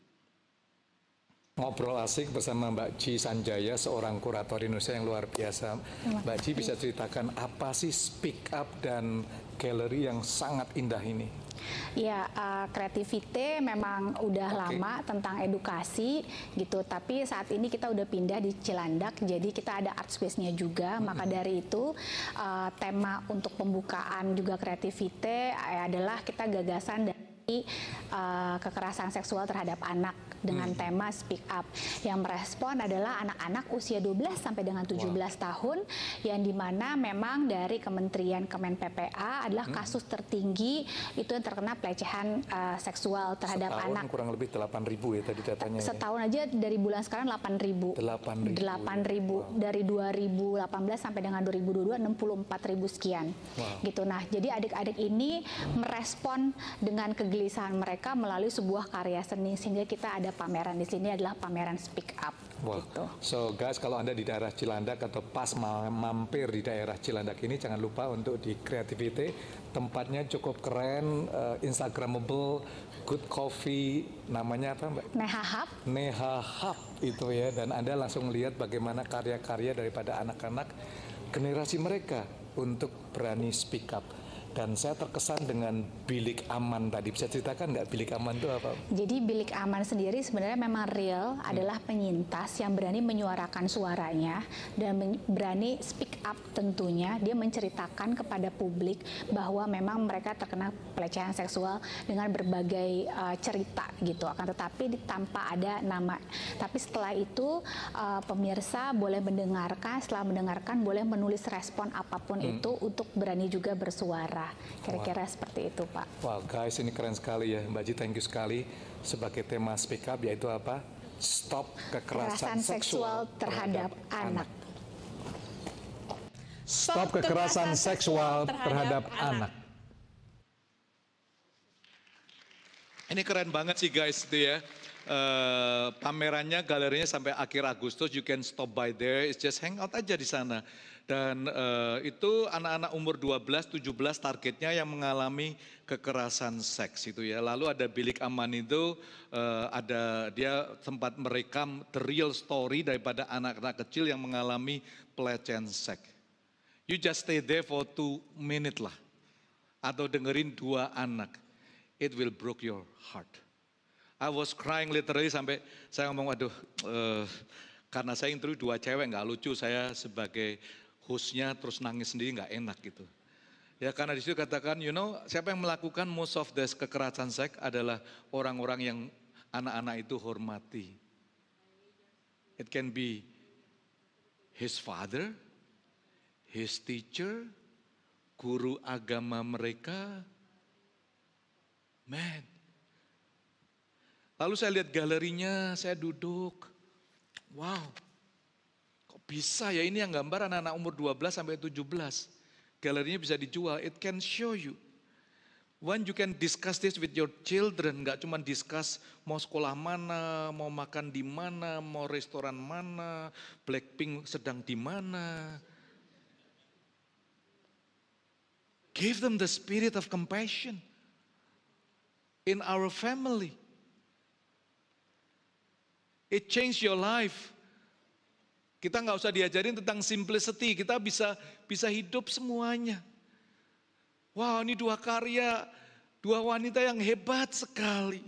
Ngobrol asik bersama Mbak Ji Sanjaya, seorang kurator Indonesia yang luar biasa. Mbak Ji bisa ceritakan apa sih Speak Up dan galeri yang sangat indah ini? Ya, kreativiti memang udah lama tentang edukasi gitu, tapi saat ini kita udah pindah di Cilandak, jadi kita ada art space-nya juga. Maka dari itu tema untuk pembukaan juga kreativiti adalah kita gagasan dari kekerasan seksual terhadap anak dengan tema Speak Up. Yang merespon adalah anak-anak usia 12 sampai dengan 17 tahun, yang dimana memang dari Kementerian Kemen PPA adalah kasus tertinggi itu yang terkena pelecehan seksual terhadap setahun anak. Kurang lebih 8.000 ya tadi datanya. Setahun aja dari bulan sekarang 8.000. 8.000 dari 2018 sampai dengan 2022 64.000 sekian. Gitu. Nah, jadi adik-adik ini merespon dengan kegelisahan mereka melalui sebuah karya seni, sehingga kita ada pameran di sini adalah pameran Speak Up. Gitu. So guys, kalau Anda di daerah Cilandak atau pas mampir di daerah Cilandak ini, jangan lupa untuk di Creativity. Tempatnya cukup keren, Instagramable, good coffee, namanya apa Mbak? Neha Hub itu ya, dan Anda langsung lihat bagaimana karya-karya daripada anak-anak generasi mereka untuk berani speak up. Dan saya terkesan dengan bilik aman tadi. Bisa ceritakan nggak bilik aman itu apa? Jadi bilik aman sendiri sebenarnya memang real adalah penyintas yang berani menyuarakan suaranya dan berani speak up tentunya. Dia menceritakan kepada publik bahwa memang mereka terkena pelecehan seksual dengan berbagai cerita gitu. Akan tetapi tanpa ada nama. Tapi setelah itu pemirsa boleh mendengarkan, setelah mendengarkan boleh menulis respon apapun itu untuk berani juga bersuara. Kira-kira seperti itu, Pak. Wow guys, ini keren sekali ya Mbak Ji, thank you sekali. Sebagai tema speak up yaitu apa? Stop kekerasan seksual terhadap anak. Stop kekerasan seksual terhadap anak. Ini keren banget sih guys itu ya. Pamerannya, galerinya sampai akhir Agustus. You can stop by there, it's just hang out aja di sana. Dan itu anak-anak umur 12-17 targetnya yang mengalami kekerasan seks itu ya. Lalu ada bilik aman itu, ada dia sempat merekam the real story daripada anak-anak kecil yang mengalami pelecehan seks. You just stay there for 2 minutes lah. Atau dengerin 2 anak. It will break your heart. I was crying literally sampai saya ngomong, waduh, karena saya interview 2 cewek nggak lucu, saya sebagai hostnya terus nangis sendiri nggak enak gitu. Ya karena di situ katakan, you know, siapa yang melakukan most of this kekerasan seks adalah orang-orang yang anak-anak itu hormati. It can be his father, his teacher, guru agama mereka. Man. Lalu saya lihat galerinya, saya duduk. Wow. Kok bisa ya, ini yang gambar anak-anak umur 12 sampai 17. Galerinya bisa dijual, it can show you. When you can discuss this with your children, nggak cuma discuss mau sekolah mana, mau makan di mana, mau restoran mana, Blackpink sedang di mana. Give them the spirit of compassion in our family. It changed your life. Kita nggak usah diajarin tentang simplicity, kita bisa hidup semuanya. Wow, ini 2 karya, 2 wanita yang hebat sekali.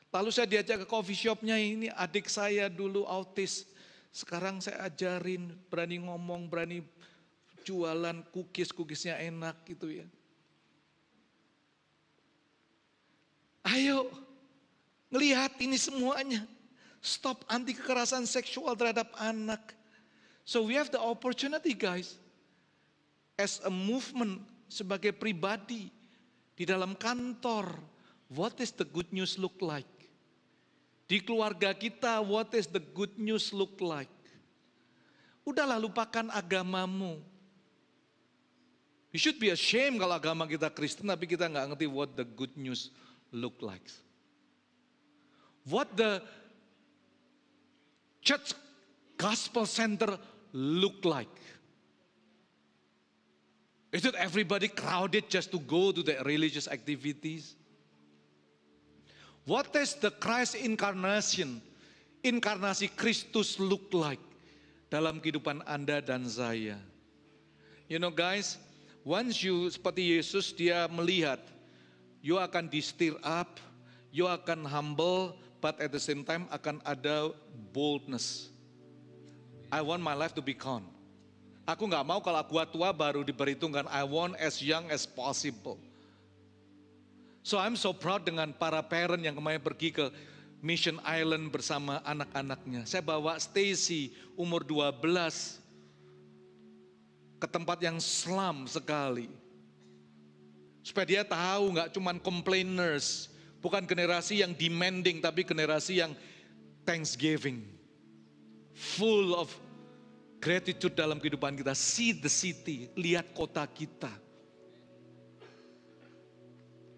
Lalu saya diajak ke coffee shopnya, ini adik saya dulu autis. Sekarang saya ajarin, berani ngomong, berani jualan cookies-cookiesnya enak gitu ya. Ayo, ngelihat ini semuanya. Stop anti kekerasan seksual terhadap anak. So we have the opportunity guys. As a movement, sebagai pribadi, di dalam kantor, what is the good news look like? Di keluarga kita, what is the good news look like? Udahlah lupakan agamamu. You should be ashamed kalau agama kita Kristen, tapi kita nggak ngerti what the good news look like. What the church gospel center look like. Is it everybody crowded just to go to the religious activities? What does the Christ incarnation, inkarnasi Kristus look like dalam kehidupan Anda dan saya? You know guys, once you seperti Yesus, dia melihat, you akan di stir up, you akan humble, but at the same time akan ada boldness. I want my life to be calm. Aku nggak mau kalau gua tua baru diperhitungkan. I want as young as possible. So I'm so proud dengan para parent yang kemarin pergi ke Mission Island bersama anak-anaknya. Saya bawa Stacy umur 12 ke tempat yang slum sekali. Supaya dia tahu nggak cuman complainers, bukan generasi yang demanding, tapi generasi yang thanksgiving. Full of gratitude dalam kehidupan kita. See the city, lihat kota kita.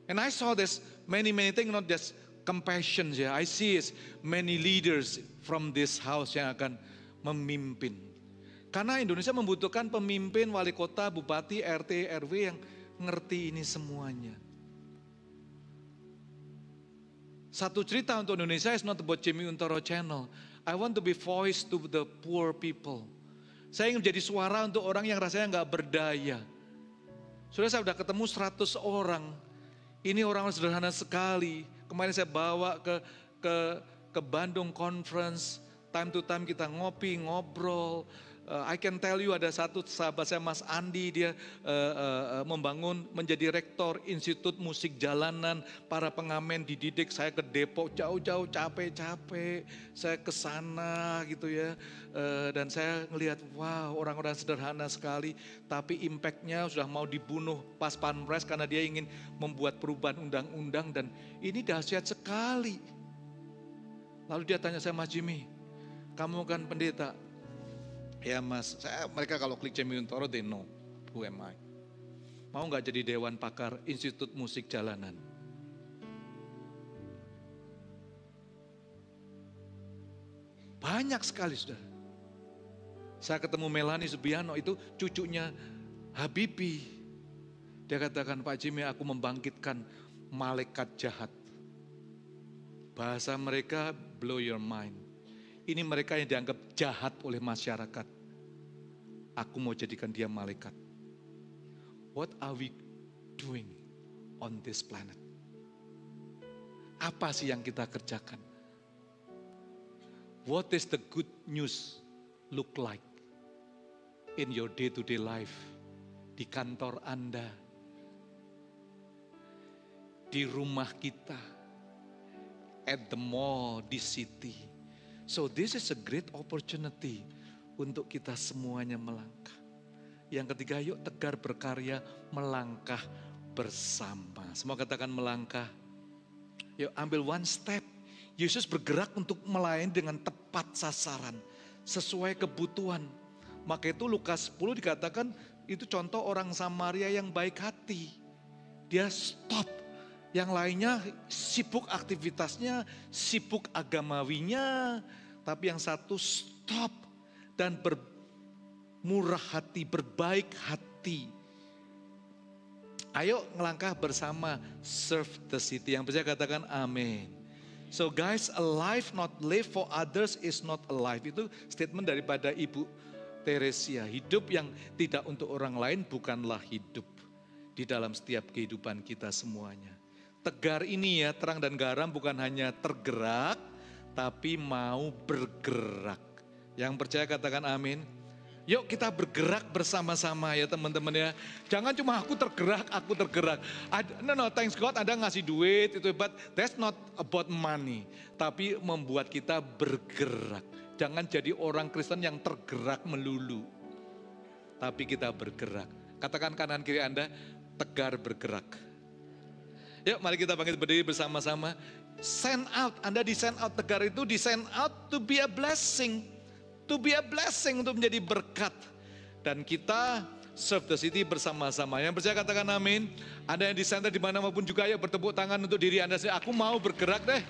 And I saw this many things, not just compassion. I see many leaders from this house yang akan memimpin. Karena Indonesia membutuhkan pemimpin, wali kota, bupati, RT, RW yang ngerti ini semuanya. Satu cerita untuk Indonesia is not about Jimmy Untoro Channel. I want to be voice to the poor people. Saya ingin menjadi suara untuk orang yang rasanya nggak berdaya. Saudara, saya sudah ketemu 100 orang. Ini orang sederhana sekali. Kemarin saya bawa ke Bandung Conference. Time to time kita ngopi, ngobrol. I can tell you ada satu sahabat saya, Mas Andi, dia membangun menjadi rektor Institut Musik Jalanan. Para pengamen dididik, saya ke Depok jauh-jauh capek-capek. Saya ke sana gitu ya. Dan saya ngelihat, wow, orang-orang sederhana sekali. Tapi impactnya sudah mau dibunuh pas Pampres karena dia ingin membuat perubahan undang-undang. Dan ini dahsyat sekali. Lalu dia tanya saya, Mas Jimmy, kamu kan pendeta. Ya Mas, mereka kalau klik Jamie Untoro, they know who am I. Mau gak jadi Dewan Pakar Institut Musik Jalanan? Banyak sekali saudara. Saya ketemu Melani Subiano, itu cucunya Habibie. Dia katakan, Pak Jimmy, aku membangkitkan malaikat jahat. Bahasa mereka blow your mind. Ini mereka yang dianggap jahat oleh masyarakat. Aku mau jadikan dia malaikat. What are we doing on this planet? Apa sih yang kita kerjakan? What is the good news look like in your day-to-day life? Di kantor Anda, di rumah kita, at the mall, di city. So this is a great opportunity untuk kita semuanya melangkah. Yang ketiga, yuk tegar berkarya melangkah bersama. Semua katakan melangkah. Yuk ambil one step. Yesus bergerak untuk melayani dengan tepat sasaran. Sesuai kebutuhan. Maka itu Lukas 10 dikatakan itu contoh orang Samaria yang baik hati. Dia stop. Yang lainnya sibuk aktivitasnya, sibuk agamawinya. Tapi yang satu stop dan bermurah hati, berbaik hati. Ayo ngelangkah bersama, serve the city. Yang percaya katakan amin. So guys, a life not live for others is not a life. Itu statement daripada Ibu Teresia. Hidup yang tidak untuk orang lain bukanlah hidup. Di dalam setiap kehidupan kita semuanya. Tegar ini ya, terang dan garam bukan hanya tergerak, tapi mau bergerak. Yang percaya katakan amin. Yuk kita bergerak bersama-sama ya teman-teman ya. Jangan cuma aku tergerak. No, thanks God Anda ngasih duit itu, but that's not about money. Tapi membuat kita bergerak. Jangan jadi orang Kristen yang tergerak melulu. Tapi kita bergerak. Katakan kanan kiri Anda, tegar bergerak. Yuk mari kita bangkit berdiri bersama-sama. Send out, Anda di send out, tegar itu di send out to be a blessing. To be a blessing, untuk menjadi berkat. Dan kita serve the city bersama-sama. Yang percaya katakan amin. Anda yang di center di mana maupun juga, yuk bertepuk tangan untuk diri Anda sendiri. Aku mau bergerak deh.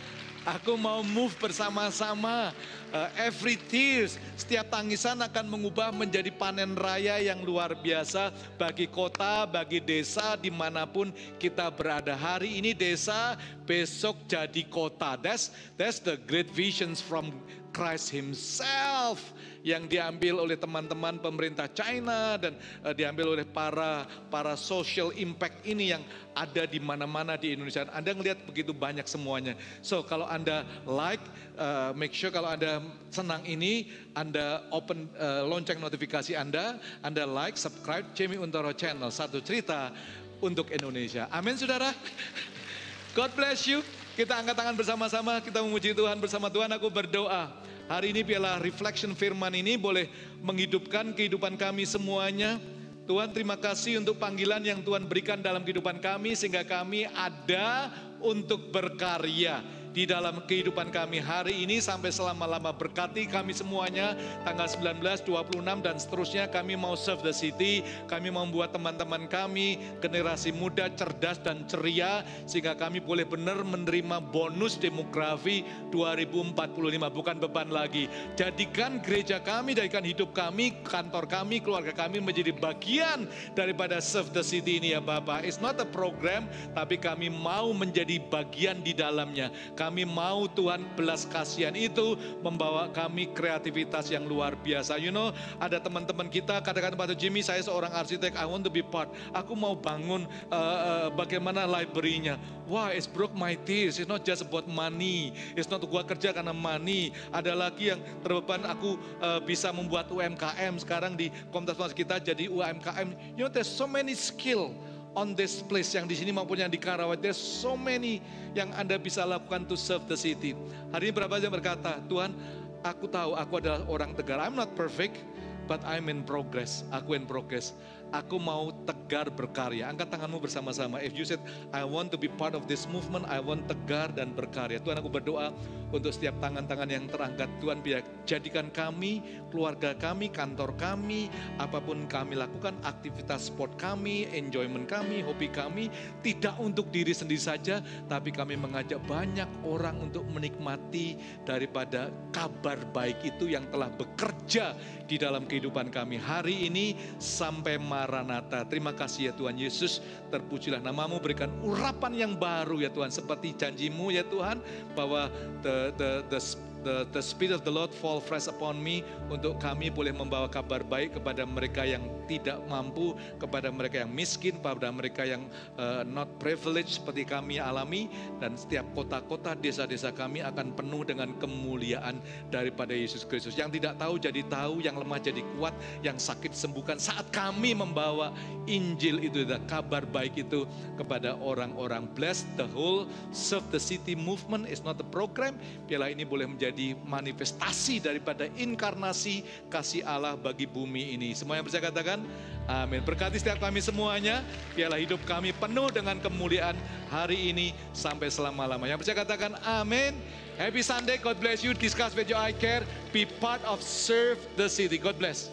Aku mau move bersama-sama. Every tears, setiap tangisan akan mengubah menjadi panen raya yang luar biasa bagi kota, bagi desa, dimanapun kita berada. Hari ini desa, besok jadi kota. That's the great visions from Christ Himself yang diambil oleh teman-teman pemerintah China dan diambil oleh para social impact ini yang ada di mana-mana di Indonesia. Anda ngelihat begitu banyak semuanya. So kalau Anda like, make sure kalau Anda senang ini, Anda open lonceng notifikasi Anda like, subscribe Jamie Untoro Channel, satu cerita untuk Indonesia. Amin saudara. God bless you. Kita angkat tangan bersama-sama, kita memuji Tuhan bersama Tuhan. Aku berdoa, hari ini biarlah reflection firman ini boleh menghidupkan kehidupan kami semuanya. Tuhan, terima kasih untuk panggilan yang Tuhan berikan dalam kehidupan kami, sehingga kami ada untuk berkarya di dalam kehidupan kami hari ini sampai selama-lama. Berkati kami semuanya, tanggal 19, 26 dan seterusnya kami mau serve the city. Kami mau membuat teman-teman kami generasi muda cerdas dan ceria, sehingga kami boleh benar menerima bonus demografi 2045, bukan beban lagi. Jadikan gereja kami, jadikan hidup kami, kantor kami, keluarga kami menjadi bagian daripada serve the city ini ya Bapak. It's not a program, tapi kami mau menjadi bagian di dalamnya. kami mau Tuhan belas kasihan itu membawa kami kreativitas yang luar biasa. You know, ada teman-teman kita katakan pada Jimmy, saya seorang arsitek, I want to be part. Aku mau bangun bagaimana library-nya. Wah, it's broke my tears. It's not just about money. It's not gua kerja karena money. Ada lagi yang terbeban, aku bisa membuat UMKM. Sekarang di komunitas kita jadi UMKM. You know, there's so many skill on this place, yang di sini maupun yang di Karawang. There's so many yang Anda bisa lakukan to serve the city. Hari ini berapa yang berkata, Tuhan, aku tahu aku adalah orang Tegar. I'm not perfect, but I'm in progress. Aku in progress. Aku mau Tegar berkarya. Angkat tanganmu bersama-sama. If you said, I want to be part of this movement, I want Tegar dan berkarya. Tuhan, aku berdoa untuk setiap tangan-tangan yang terangkat. Tuhan, biar jadikan kami, keluarga kami, kantor kami, apapun kami lakukan, aktivitas sport kami, enjoyment kami, hobi kami, tidak untuk diri sendiri saja, tapi kami mengajak banyak orang untuk menikmati daripada kabar baik itu yang telah bekerja di dalam kehidupan kami hari ini sampai Maranatha. Terima kasih ya Tuhan Yesus, terpujilah namamu, berikan urapan yang baru ya Tuhan, seperti janjimu ya Tuhan, bahwa the Spirit of the Lord fall fresh upon me, untuk kami boleh membawa kabar baik kepada mereka yang tidak mampu, kepada mereka yang miskin, kepada mereka yang not privileged seperti kami alami, dan setiap kota-kota, desa-desa kami akan penuh dengan kemuliaan daripada Yesus Kristus. Yang tidak tahu jadi tahu, yang lemah jadi kuat, yang sakit sembuhkan saat kami membawa Injil itu, kabar baik itu kepada orang-orang. Bless the whole Serve the City movement is not a program. Biarlah ini boleh menjadi manifestasi daripada inkarnasi kasih Allah bagi bumi ini. Semua yang percaya katakan amin. Berkati setiap kami semuanya. Biarlah hidup kami penuh dengan kemuliaan hari ini sampai selama-lamanya. Yang percaya katakan amin. Happy Sunday. God bless you. Discuss with your I care. Be part of Serve the City. God bless.